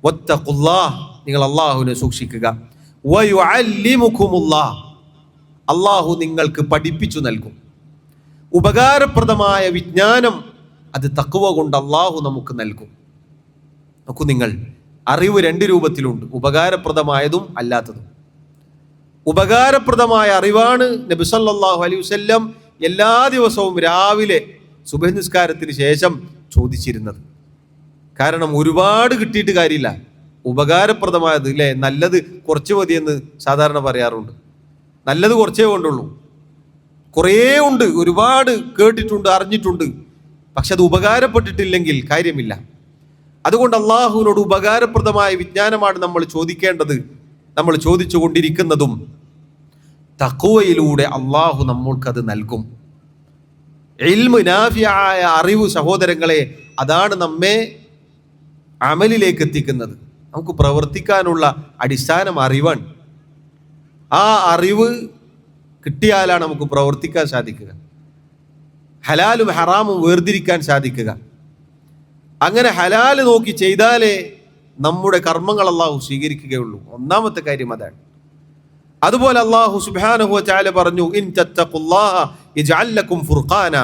വത്തഖുല്ലാഹ്, നിങ്ങൾ അല്ലാഹുവിനെ സൂക്ഷിക്കുക, വയുഅല്ലിമുകുമുല്ലാഹ്, അല്ലാഹു നിങ്ങൾക്ക് പഠിപ്പിച്ചു നൽകും. ഉപകാരപ്രദമായ വിജ്ഞാനം അത് തഖ്വ കൊണ്ട് അല്ലാഹു നമുക്ക് നൽകും. നോക്കൂ നിങ്ങൾ, അറിവ് രണ്ട് രൂപത്തിലുണ്ട്, ഉപകാരപ്രദമായതും അല്ലാത്തതും. ഉപകാരപ്രദമായ അറിവാണ് നബി സല്ലല്ലാഹു അലൈഹി വസല്ലം എല്ലാ ദിവസവും രാവിലെ സുബഹി നിസ്കാരത്തിന് ശേഷം ചോദിച്ചിരുന്നത്. കാരണം ഒരുപാട് കിട്ടിയിട്ട് കാര്യമില്ല, ഉപകാരപ്രദമായത് അല്ലേ, നല്ലത് കുറച്ച് മതിയെന്ന് സാധാരണ പറയാറുണ്ട്. നല്ലത് കുറച്ചേ കൊണ്ടുള്ളൂ, കുറേ ഉണ്ട്, ഒരുപാട് കേട്ടിട്ടുണ്ട്, അറിഞ്ഞിട്ടുണ്ട്, പക്ഷെ അത് ഉപകാരപ്പെട്ടിട്ടില്ലെങ്കിൽ കാര്യമില്ല. അതുകൊണ്ട് അള്ളാഹുവിനോട് ഉപകാരപ്രദമായ വിജ്ഞാനമാണ് നമ്മൾ ചോദിക്കേണ്ടത്, നമ്മൾ ചോദിച്ചു കൊണ്ടിരിക്കുന്നതും. തഖ്വയിലൂടെ അള്ളാഹു നമ്മൾക്കത് നൽകും. ഇൽമ്, നാഫിയായ അറിവ് സഹോദരങ്ങളെ, അതാണ് നമ്മെ അമലിലേക്ക് എത്തിക്കുന്നത്. നമുക്ക് പ്രവർത്തിക്കാനുള്ള അടിസ്ഥാനം അറിവാണ്. ആ അറിവ് കിട്ടിയാലാണ് നമുക്ക് പ്രവർത്തിക്കാൻ സാധിക്കുക, ഹലാലും ഹറാമും വേർതിരിക്കാൻ സാധിക്കുക. അങ്ങനെ ഹലാല് നോക്കി ചെയ്താലേ നമ്മുടെ കർമ്മങ്ങൾ അള്ളാഹു സ്വീകരിക്കുകയുള്ളൂ. ഒന്നാമത്തെ കാര്യം അതാണ്. അതുപോലെ അള്ളാഹു സുബ്ഹാനഹു വ തആല പറഞ്ഞു, ഇൻ തത്തഖുല്ലാഹ യജ്അൽ ലക്കും ഫുർഖാന,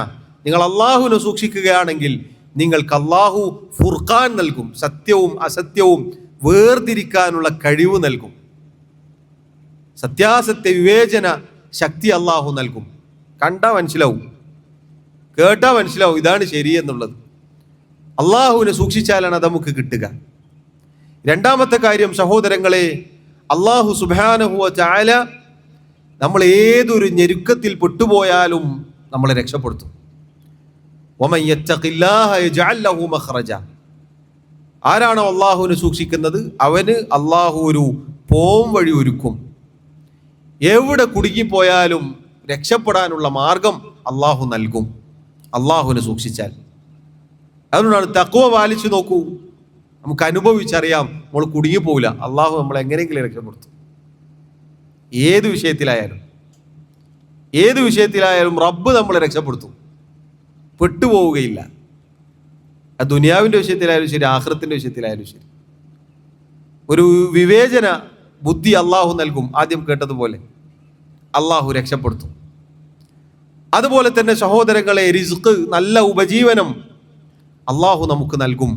നിങ്ങൾ അള്ളാഹുവിനെ സൂക്ഷിക്കുകയാണെങ്കിൽ നിങ്ങൾക്ക് അള്ളാഹു ഫുർഖാൻ നൽകും, സത്യവും അസത്യവും വേർതിരിക്കാനുള്ള കഴിവ് നൽകും. സത്യാസത്യ വിവേചന ശക്തി അള്ളാഹു നൽകും. കണ്ടാൽ മനസ്സിലാവും, കേട്ടാൽ മനസ്സിലാവും ഇതാണ് ശരിയെന്നുള്ളത്. അള്ളാഹുവിനെ സൂക്ഷിച്ചാലാണ് അത് നമുക്ക് കിട്ടുക. രണ്ടാമത്തെ കാര്യം സഹോദരങ്ങളെ, അള്ളാഹു സുബ്ഹാനഹു വ തആല നമ്മൾ ഏതൊരു ഞെരുക്കത്തിൽ പെട്ടുപോയാലും നമ്മളെ രക്ഷപ്പെടുത്തും. വമൻ യത്തഖില്ലാഹ യജ്അൽ ലഹു മഖ്റജ, ആരാണോ അള്ളാഹുവിനെ സൂക്ഷിക്കുന്നത് അവന് അള്ളാഹു ഒരു പോം വഴി ഒരുക്കും. എവിടെ കുടുങ്ങിപ്പോയാലും രക്ഷപ്പെടാനുള്ള മാർഗം അള്ളാഹു നൽകും, അള്ളാഹുവിനെ സൂക്ഷിച്ചാൽ. അതുകൊണ്ടാണ് തഖ്വ പാലിച്ചു നോക്കൂ, നമുക്ക് അനുഭവിച്ചറിയാം നമ്മൾ കുടുങ്ങിപ്പോവില്ല. അള്ളാഹു നമ്മളെ എങ്ങനെയെങ്കിലും രക്ഷപ്പെടുത്തും. ഏത് വിഷയത്തിലായാലും റബ്ബ് നമ്മളെ രക്ഷപ്പെടുത്തും, പെട്ടുപോവുകയില്ല. അത് ദുനിയാവിൻ്റെ വിഷയത്തിലായാലും ശരി, ആഖിറത്തിൻ്റെ വിഷയത്തിലായാലും ശരി. ഒരു വിവേചന ബുദ്ധി അള്ളാഹു നൽകും. ആദ്യം കേട്ടതുപോലെ അള്ളാഹു രക്ഷപ്പെടുത്തും. അതുപോലെ തന്നെ സഹോദരങ്ങളെ, റിസ്ക്, നല്ല ഉപജീവനം അള്ളാഹു നമുക്ക് നൽകും.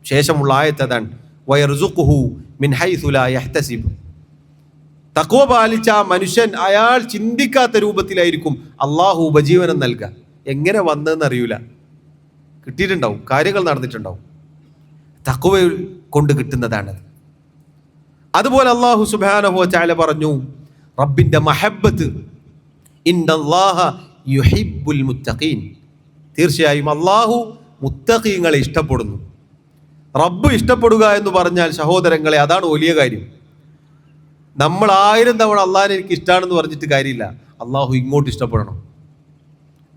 ശേഷമുള്ള ആയത്തതാണ്, വയർസുഖുഹു മിൻ ഹൈസു ലാ യഹ്തസിബ്. തഖ്വ പാലിച്ച മനുഷ്യൻ അയാൾ ചിന്തിക്കാത്ത രൂപത്തിലായിരിക്കും അള്ളാഹു ഉപജീവനം നൽകുക. എങ്ങനെ വന്നതെന്ന് അറിയൂല, കിട്ടിയിട്ടുണ്ടാവും, കാര്യങ്ങൾ നടന്നിട്ടുണ്ടാവും. തഖ്വ കൊണ്ട് കിട്ടുന്നതാണത്. അതുപോലെ അല്ലാഹു സുബ്ഹാനഹു വ തആല പറഞ്ഞു, റബ്ബിന്റെ മഹബ്ബത്ത്, ഇന്നല്ലാഹ യുഹിബ്ബുൽ മുത്തഖീൻ, തീർച്ചയായും അല്ലാഹു മുത്തഖീങ്ങളെ ഇഷ്ടപ്പെടുന്നു. റബ്ബ് ഇഷ്ടപ്പെടുക എന്ന് പറഞ്ഞാൽ സഹോദരങ്ങളെ, അതാണ് വലിയ കാര്യം. നമ്മൾ 1000 തവണ അള്ളാഹിനെ എനിക്ക് ഇഷ്ടമാണെന്ന് പറഞ്ഞിട്ട് കാര്യമില്ല, അള്ളാഹു ഇങ്ങോട്ട് ഇഷ്ടപ്പെടണം.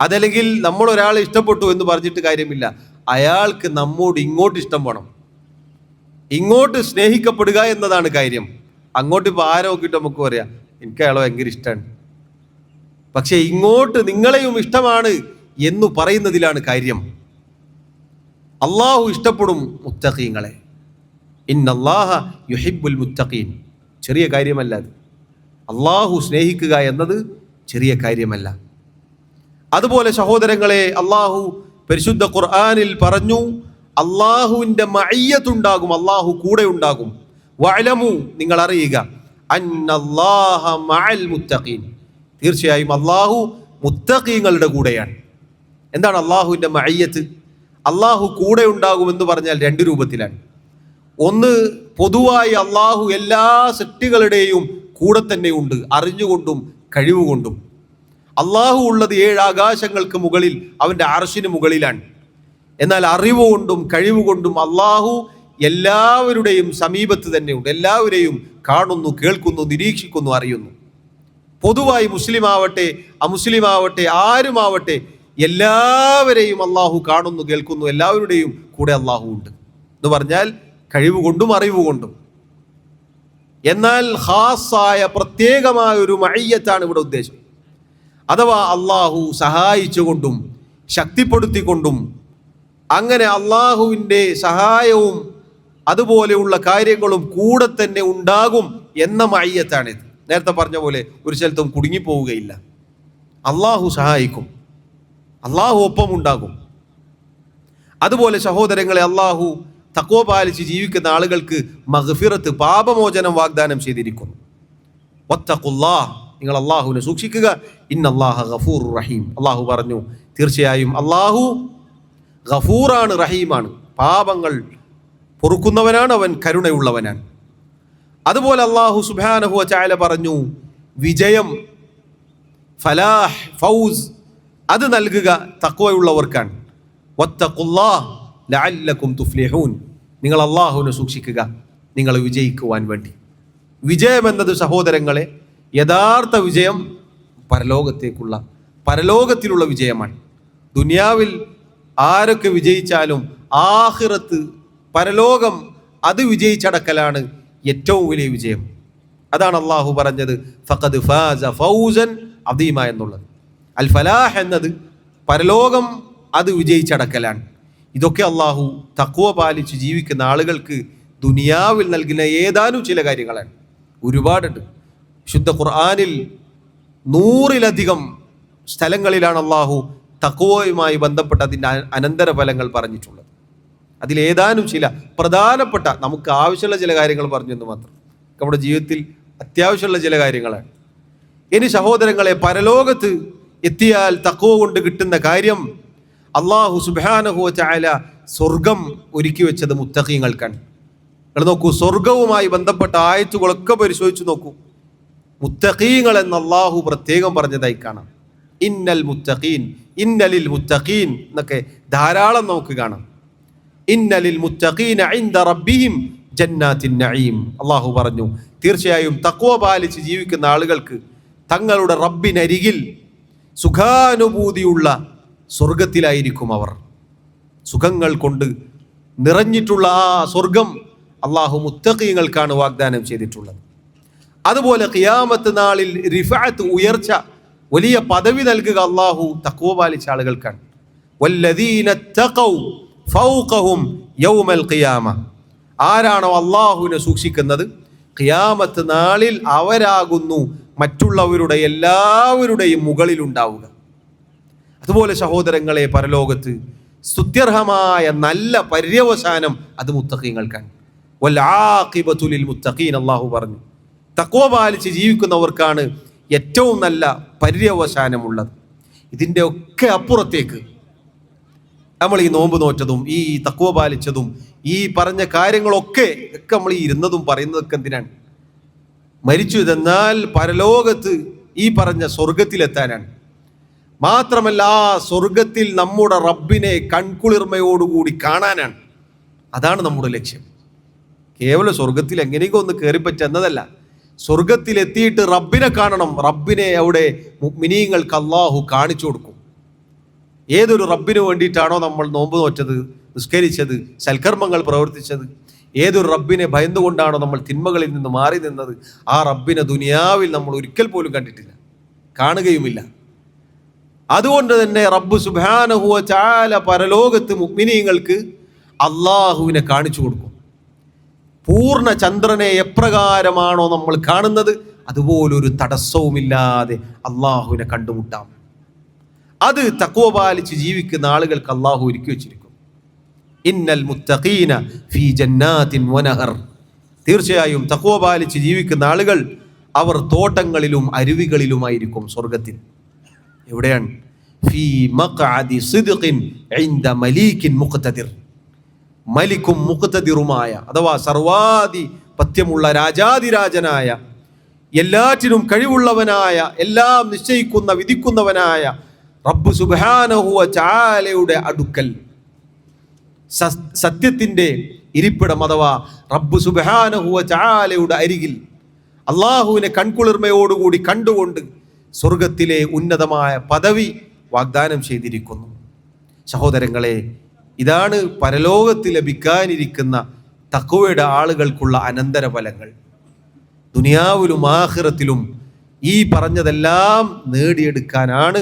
അതല്ലെങ്കിൽ നമ്മൾ ഒരാളെ ഇഷ്ടപ്പെട്ടു എന്ന് പറഞ്ഞിട്ട് കാര്യമില്ല, അയാൾക്ക് നമ്മോട് ഇങ്ങോട്ട് ഇഷ്ടം വേണം. ഇങ്ങോട്ട് സ്നേഹിക്കപ്പെടുക എന്നതാണ് കാര്യം. അങ്ങോട്ട് ഇപ്പോൾ ആരോ നോക്കിയിട്ട് നമുക്ക് പറയാം എനിക്ക് അയാളെ ഭയങ്കര ഇഷ്ടമാണ്, പക്ഷെ ഇങ്ങോട്ട് നിങ്ങളെയും ഇഷ്ടമാണ് എന്ന് പറയുന്നതിലാണ് കാര്യം. അള്ളാഹു ഇഷ്ടപ്പെടും മുത്തഖീങ്ങളെ. ഇന്നല്ലാഹ യുഹിബ്ബുൽ മുത്തഖീൻ, ചെറിയ കാര്യമല്ല അത്. അള്ളാഹു സ്നേഹിക്കുക എന്നത് ചെറിയ കാര്യമല്ല. അതുപോലെ സഹോദരങ്ങളെ, അള്ളാഹു പരിശുദ്ധ ഖുർആനിൽ പറഞ്ഞു, അള്ളാഹുവിൻ്റെ മഅയ്യത്തുണ്ടാകും, അള്ളാഹു കൂടെ ഉണ്ടാകും. വഅലമു, നിങ്ങൾ അറിയുക, അന്നല്ലാഹ മഅൽ മുത്തഖീൻ, തീർച്ചയായും അള്ളാഹു മുത്തഖീങ്ങളുടെ കൂടെയാണ്. എന്താണ് അള്ളാഹുവിൻ്റെ മഅയ്യത്ത്? അള്ളാഹു കൂടെ ഉണ്ടാകുമെന്ന് പറഞ്ഞാൽ 2 രൂപത്തിലാണ്. ഒന്ന്, പൊതുവായി അള്ളാഹു എല്ലാ സൃഷ്ടികളുടെയും കൂടെ തന്നെ ഉണ്ട്, അറിഞ്ഞുകൊണ്ടും കഴിവുകൊണ്ടും. അള്ളാഹു ഉള്ളത് 7 ആകാശങ്ങൾക്ക് മുകളിൽ, അവൻ്റെ അർശിന് മുകളിലാണ്. എന്നാൽ അറിവുകൊണ്ടും കഴിവുകൊണ്ടും അള്ളാഹു എല്ലാവരുടെയും സമീപത്ത് തന്നെയുണ്ട്. എല്ലാവരെയും കാണുന്നു, കേൾക്കുന്നു, നിരീക്ഷിക്കുന്നു, അറിയുന്നു. പൊതുവായി മുസ്ലിം ആവട്ടെ അമുസ്ലിം ആവട്ടെ ആരുമാവട്ടെ എല്ലാവരെയും അള്ളാഹു കാണുന്നു, കേൾക്കുന്നു, എല്ലാവരുടെയും കൂടെ അള്ളാഹു ഉണ്ട് എന്ന് പറഞ്ഞാൽ കഴിവുകൊണ്ടും അറിവുകൊണ്ടും. എന്നാൽ ഖാസായ പ്രത്യേകമായ ഒരു മഅയ്യത്താണ് ഇവിടെ ഉദ്ദേശം. അഥവാ അള്ളാഹു സഹായിച്ചുകൊണ്ടും ശക്തിപ്പെടുത്തിക്കൊണ്ടും അങ്ങനെ അള്ളാഹുവിൻ്റെ സഹായവും അതുപോലെയുള്ള കാര്യങ്ങളും കൂടെ തന്നെ ഉണ്ടാകും എന്ന മഅയ്യത്താണിത്. നേരത്തെ പറഞ്ഞ പോലെ ഒരു സ്ഥലത്തും കുടുങ്ങിപ്പോവുകയില്ല. അള്ളാഹു സഹായിക്കും, അള്ളാഹു ഒപ്പം ഉണ്ടാകും. അതുപോലെ സഹോദരങ്ങളെ, അള്ളാഹു തഖ്വ പാലിച്ച് ജീവിക്കുന്ന ആളുകൾക്ക് മഗ്ഫിറത്ത്, പാപമോചനം വാഗ്ദാനം ചെയ്തിരിക്കുന്നു. വത്തഖുല്ലാഹ്, നിങ്ങൾ അള്ളാഹുവിനെ സൂക്ഷിക്കുക. ഇന്നല്ലാഹ ഗഫൂറുർ റഹീം. അള്ളാഹു പറഞ്ഞു, തീർച്ചയായും അള്ളാഹു ഗഫൂറാണ്, റഹീമാണ്. പാപങ്ങൾ പൊറുക്കുന്നവനാണ്, അവൻ കരുണയുള്ളവനാണ്. അതുപോലെ അള്ളാഹു സുബ്ഹാനഹു വ തആല പറഞ്ഞു, വിജയം, ഫലാഹ്, ഫൗസ് അത് നൽകുക തഖ്വയുള്ളവർക്കാണ്. വത്തഖുല്ലാഹ് ലഅല്ലകും തുഫ്ലിഹൂൻ. നിങ്ങൾ അള്ളാഹുവിനെ സൂക്ഷിക്കുക, നിങ്ങൾ വിജയിക്കുവാൻ വേണ്ടി. വിജയം എന്നത് സഹോദരങ്ങളെ, യഥാർത്ഥ വിജയം പരലോകത്തിലുള്ള വിജയമാണ്. ദുനിയാവിൽ ആരൊക്കെ വിജയിച്ചാലും ആഖിറത്ത്, പരലോകം, അത് വിജയിച്ചടക്കലാണ് ഏറ്റവും വലിയ വിജയം. അതാണ് അള്ളാഹു പറഞ്ഞത് ഫഖദ് ഫാസ ഫൗസൻ അദീമ എന്നുള്ളത്. അൽ ഫലാഹ് എന്നത് പരലോകം, അത് വിജയിച്ചടക്കലാണ്. ഇതൊക്കെ അള്ളാഹു തഖ്വ പാലിച്ച് ജീവിക്കുന്ന ആളുകൾക്ക് ദുനിയാവിൽ നൽകുന്ന ഏതാനും ചില കാര്യങ്ങളാണ്. ഒരുപാടുണ്ട്. ശുദ്ധ ഖുർആനിൽ 100-ലധികം സ്ഥലങ്ങളിലാണ് അള്ളാഹു തഖ്വയുമായി ബന്ധപ്പെട്ട അതിൻ്റെ അനന്തരഫലങ്ങൾ പറഞ്ഞിട്ടുള്ളത്. അതിലേതാനും ചില പ്രധാനപ്പെട്ട, നമുക്ക് ആവശ്യമുള്ള ചില കാര്യങ്ങൾ പറഞ്ഞെന്ന് മാത്രം, നമ്മുടെ ജീവിതത്തിൽ അത്യാവശ്യമുള്ള ചില കാര്യങ്ങളാണ്. ഇനി സഹോദരങ്ങളെ, പരലോകത്ത് എത്തിയാൽ തഖ്വ കൊണ്ട് കിട്ടുന്ന കാര്യം, അള്ളാഹു സുബ്ഹാനഹു വ തആല സ്വർഗം ഒരുക്കി വെച്ചത് മുത്തഖീങ്ങൾക്കാണ്. നിങ്ങൾ നോക്കൂ, സ്വർഗവുമായി ബന്ധപ്പെട്ട ആയത്തുകളൊക്കെ പരിശോധിച്ച് നോക്കൂ. മുത്തഖീങ്ങൾ എന്ന് അള്ളാഹു പ്രത്യേകം പറഞ്ഞതായി കാണാം. ഇന്നൽ മുത്തഖീൻ, ഇന്നലിൽ മുത്തഖീൻ എന്നൊക്കെ ധാരാളം നമുക്ക് കാണാം. ഇന്നലിൽ മുത്തഖീന ഇൻദ റബ്ബിഹിം ജന്നാത്തിൻ നഈം. അള്ളാഹു പറഞ്ഞു, തീർച്ചയായും തഖ്വ പാലിച്ച് ജീവിക്കുന്ന ആളുകൾക്ക് തങ്ങളുടെ റബ്ബിനരികിൽ സുഖാനുഭൂതിയുള്ള സ്വർഗത്തിലായിരിക്കും അവർ. സുഖങ്ങൾ കൊണ്ട് നിറഞ്ഞിട്ടുള്ള ആ സ്വർഗം അള്ളാഹു മുത്തഖീങ്ങൾക്കാണ് വാഗ്ദാനം ചെയ്തിട്ടുള്ളത്. അതുപോലെ ഖിയാമത്ത് നാളിൽ റിഫഅത്ത്, ഉയർച്ച, വലിയ പദവി നൽകുക അള്ളാഹു തഖ്വ പാലിച്ച ആളുകൾക്കാണ്. വല്ലദീന തഖൗ ഫൗഖഹും യൗമൽ ഖിയാമ. ആരാണോ അള്ളാഹുവിനെ സൂക്ഷിക്കുന്നത്, ഖിയാമത്ത് നാളിൽ അവരാകുന്നു മറ്റുള്ളവരുടെ എല്ലാവരുടെയും മുകളിലുണ്ടാവുക. അതുപോലെ സഹോദരങ്ങളെ, പരലോകത്ത് സ്തുത്യർഹമായ നല്ല പര്യവസാനം അത് മുത്തഖീങ്ങൾക്കാണ്. വൽ ആഖിബതു ലിൽ മുത്തഖീൻ. അള്ളാഹു പറഞ്ഞു, തഖ്വ പാലിച്ച് ജീവിക്കുന്നവർക്കാണ് ഏറ്റവും നല്ല പര്യവസാനമുള്ളത്. ഇതിൻ്റെ ഒക്കെ അപ്പുറത്തേക്ക് നമ്മൾ ഈ നോമ്പ് നോറ്റതും ഈ തഖ്വ പാലിച്ചതും ഈ പറഞ്ഞ കാര്യങ്ങളൊക്കെ നമ്മൾ ഈ ഇരുന്നതും പറയുന്നതൊക്കെ എന്തിനാണ്? മരിച്ചു എന്നാൽ പരലോകത്ത് ഈ പറഞ്ഞ സ്വർഗത്തിലെത്താനാണ്. മാത്രമല്ല ആ സ്വർഗത്തിൽ നമ്മുടെ റബ്ബിനെ കൺകുളിർമയോടുകൂടി കാണാനാണ്. അതാണ് നമ്മുടെ ലക്ഷ്യം. കേവലം സ്വർഗത്തിൽ എങ്ങനെയൊക്കെ ഒന്ന് കയറിപ്പറ്റുന്നതല്ല, സ്വർഗത്തിലെത്തിയിട്ട് റബ്ബിനെ കാണണം. റബ്ബിനെ അവിടെ മുഅ്മിനീങ്ങൾക്ക് അല്ലാഹു കാണിച്ചു കൊടുക്കും. ഏതൊരു റബ്ബിന് വേണ്ടിയിട്ടാണോ നമ്മൾ നോമ്പ് നോറ്റത്, നിസ്കരിച്ചത്, സൽക്കർമ്മങ്ങൾ പ്രവർത്തിച്ചത്, ഏതൊരു റബ്ബിനെ ഭയന്നുകൊണ്ടാണോ നമ്മൾ തിന്മകളിൽ നിന്ന് മാറി നിന്നത്, ആ റബ്ബിനെ ദുനിയാവിൽ നമ്മൾ ഒരിക്കൽ പോലും കണ്ടിട്ടില്ല, കാണുകയുമില്ല. അതുകൊണ്ട് തന്നെ റബ്ബ് സുബ്ഹാനഹു വ തആല പരലോകത്ത് മുഅ്മിനീങ്ങൾക്ക് അള്ളാഹുവിനെ കാണിച്ചു കൊടുക്കും. പൂർണ്ണ ചന്ദ്രനെ എപ്രകാരമാണോ നമ്മൾ കാണുന്നത്, അതുപോലൊരു തടസ്സവുമില്ലാതെ അള്ളാഹുവിനെ കണ്ടുമുട്ടാം. അത് തഖ്വ പാലിച്ച് ജീവിക്കുന്ന ആളുകൾക്ക് അള്ളാഹു ഒരുക്കി വെച്ചിരിക്കും. ഇന്നൽ മുത്തഖീന ഫീ ജന്നാത്തിൻ വനഹർ. തീർച്ചയായും തഖ്വ പാലിച്ച് ജീവിക്കുന്ന ആളുകൾ അവർ തോട്ടങ്ങളിലും അരുവികളിലുമായിരിക്കും സ്വർഗത്തിൽ. എവിടെയാണ്? ഫീ മഖഅദി സിദ്ഖിൻ ഇൻദ മലീകിൻ മുഖ്തദിർ. മലിക്കും മുഖ്തദിറുമായ, അഥവാ സർവാധിപത്യമുള്ള രാജാതിരാജനായ, എല്ലാറ്റിനും കഴിവുള്ളവനായ, എല്ലാം നിശ്ചയിക്കുന്ന വിധിക്കുന്നവനായ റബ്ബ് സുബ്ഹാനഹു വ തആലയുടെ അടുക്കൽ, സത്യത്തിൻ്റെ ഇരിപ്പിടം, അഥവാ റബ്ബ് സുബ്ഹാനഹു വ തആലയുടെ അരികിൽ അള്ളാഹുവിനെ കൺകുളിർമയോടുകൂടി കണ്ടുകൊണ്ട് സ്വർഗത്തിലെ ഉന്നതമായ പദവി വാഗ്ദാനം ചെയ്തിരിക്കുന്നു. സഹോദരങ്ങളെ, ഇതാണ് പരലോകത്ത് ലഭിക്കാനിരിക്കുന്ന തഖ്വയുടെ ആളുകൾക്കുള്ള അനന്തരഫലങ്ങൾ. ദുനിയാവിലും ആഖിറത്തിലും ഈ പറഞ്ഞതെല്ലാം നേടിയെടുക്കാനാണ്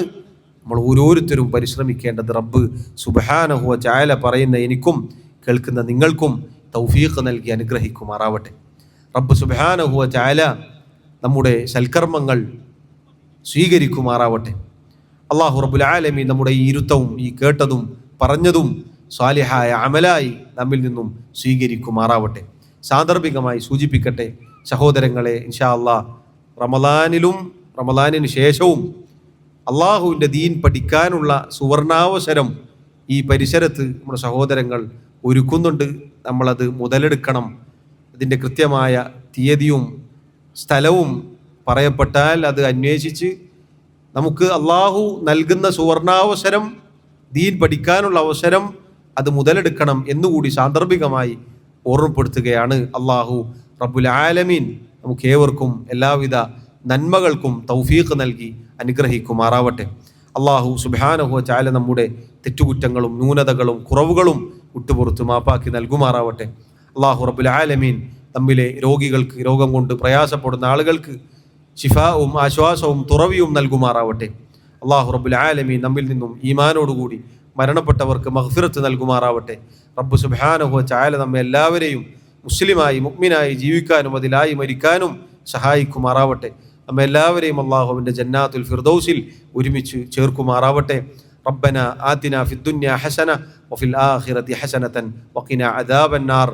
നമ്മൾ ഓരോരുത്തരും പരിശ്രമിക്കേണ്ടത്. റബ്ബ് സുബ്ഹാനഹു വ തആല പറയുന്ന എനിക്കും കേൾക്കുന്ന നിങ്ങൾക്കും തൗഫീഖ് നൽകി അനുഗ്രഹിക്കുമാറാവട്ടെ. റബ്ബ് സുബ്ഹാനഹു വ തആല നമ്മുടെ സൽക്കർമ്മങ്ങൾ സ്വീകരിക്കുമാറാവട്ടെ. അല്ലാഹു റബ്ബുൽ ആലമീൻ നമ്മുടെ ഈ ഇരുത്തവും ഈ കേട്ടതും പറഞ്ഞതും സ്വാലിഹായ അമലായി നമ്മിൽ നിന്നും സ്വീകരിക്കുമാറാവട്ടെ. സാന്ദർഭികമായി സൂചിപ്പിക്കട്ടെ സഹോദരങ്ങളെ, ഇൻഷാ അല്ലാഹ് റമളാനിന് ശേഷവും അള്ളാഹുവിൻ്റെ ദീൻ പഠിക്കാനുള്ള സുവർണാവസരം ഈ പരിസരത്ത് നമ്മുടെ സഹോദരങ്ങൾ ഒരുക്കുന്നുണ്ട്. നമ്മളത് മുതലെടുക്കണം. അതിൻ്റെ കൃത്യമായ തീയതിയും സ്ഥലവും പറയപ്പെട്ടാൽ അത് അന്വേഷിച്ച് നമുക്ക് അള്ളാഹു നൽകുന്ന സുവർണാവസരം, ദീൻ പഠിക്കാനുള്ള അവസരം അത് മുതലെടുക്കണം എന്നുകൂടി സാന്ദർഭികമായി ഓർമ്മപ്പെടുത്തുകയാണ്. അള്ളാഹു റബ്ബുൽ ആലമീൻ നമുക്ക് ഏവർക്കും എല്ലാവിധ നന്മകൾക്കും തൗഫീഖ് നൽകി അനുഗ്രഹിക്കുമാറാവട്ടെ. അള്ളാഹു സുബ്ഹാനഹു വ തആല നമ്മുടെ തെറ്റുകുറ്റങ്ങളും ന്യൂനതകളും കുറവുകളും വിട്ടുപുറത്ത് മാപ്പാക്കി നൽകുമാറാവട്ടെ. അള്ളാഹു റബ്ബുൽ ആലമീൻ നമ്മിലെ രോഗികൾക്ക്, രോഗം കൊണ്ട് പ്രയാസപ്പെടുന്ന ആളുകൾക്ക് ശിഫാവും ആശ്വാസവും തുറവിയും നൽകുമാറാവട്ടെ. അള്ളാഹു റബ്ബുൽ ആലമീൻ നമ്മിൽ നിന്നും ഈമാനോടുകൂടി മരണപ്പെട്ടവർക്ക് മഗ്ഫിറത്ത് നൽകുമാറാവട്ടെ. റബ്ബ് സുബ്ഹാനഹു വ തആല നമ്മെ എല്ലാവരെയും മുസ്ലിമായി മുഅ്മിനായി ജീവിക്കാനും അതിലായി മരിക്കാനും സഹായിക്കുമാറാവട്ടെ. നമ്മെ എല്ലാവരെയും അള്ളാഹു അവൻ്റെ ജന്നാത്തുൽ ഫിർദൗസിൽ ഒരുമിച്ച് ചേർക്കുമാറാവട്ടെ. റബ്ബന ആതിനാ ഫിദ്ദുന്യാ ഹസന വഫിൽ ആഖിറതി ഹസനതൻ വഖിനാ അദാബന്നാർ.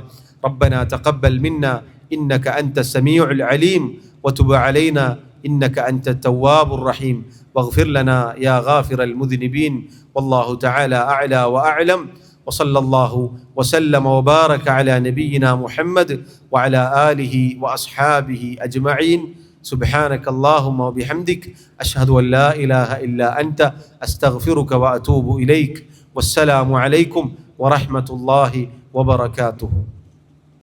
റബ്ബന തഖബ്ബൽ മിന്നാ ഇന്നക അൻതസ് സമീഉൽ അലീം വതുബ് അലൈനാ ഇന്നക അൻതത് തവ്വാബുർ റഹീം വഗ്ഫിർ ലനാ യാ ഗാഫിറൽ മുദ്നിബീൻ. വല്ലാഹു തആല അഅ്ലാ വഅഅലം. وصلى الله وسلم وبارك على نبينا محمد وعلى آله وأصحابه أجمعين. سبحانك اللهم وبحمدك أشهد أن لا إله إلا أنت أستغفرك وأتوب إليك. والسلام عليكم ورحمة الله وبركاته.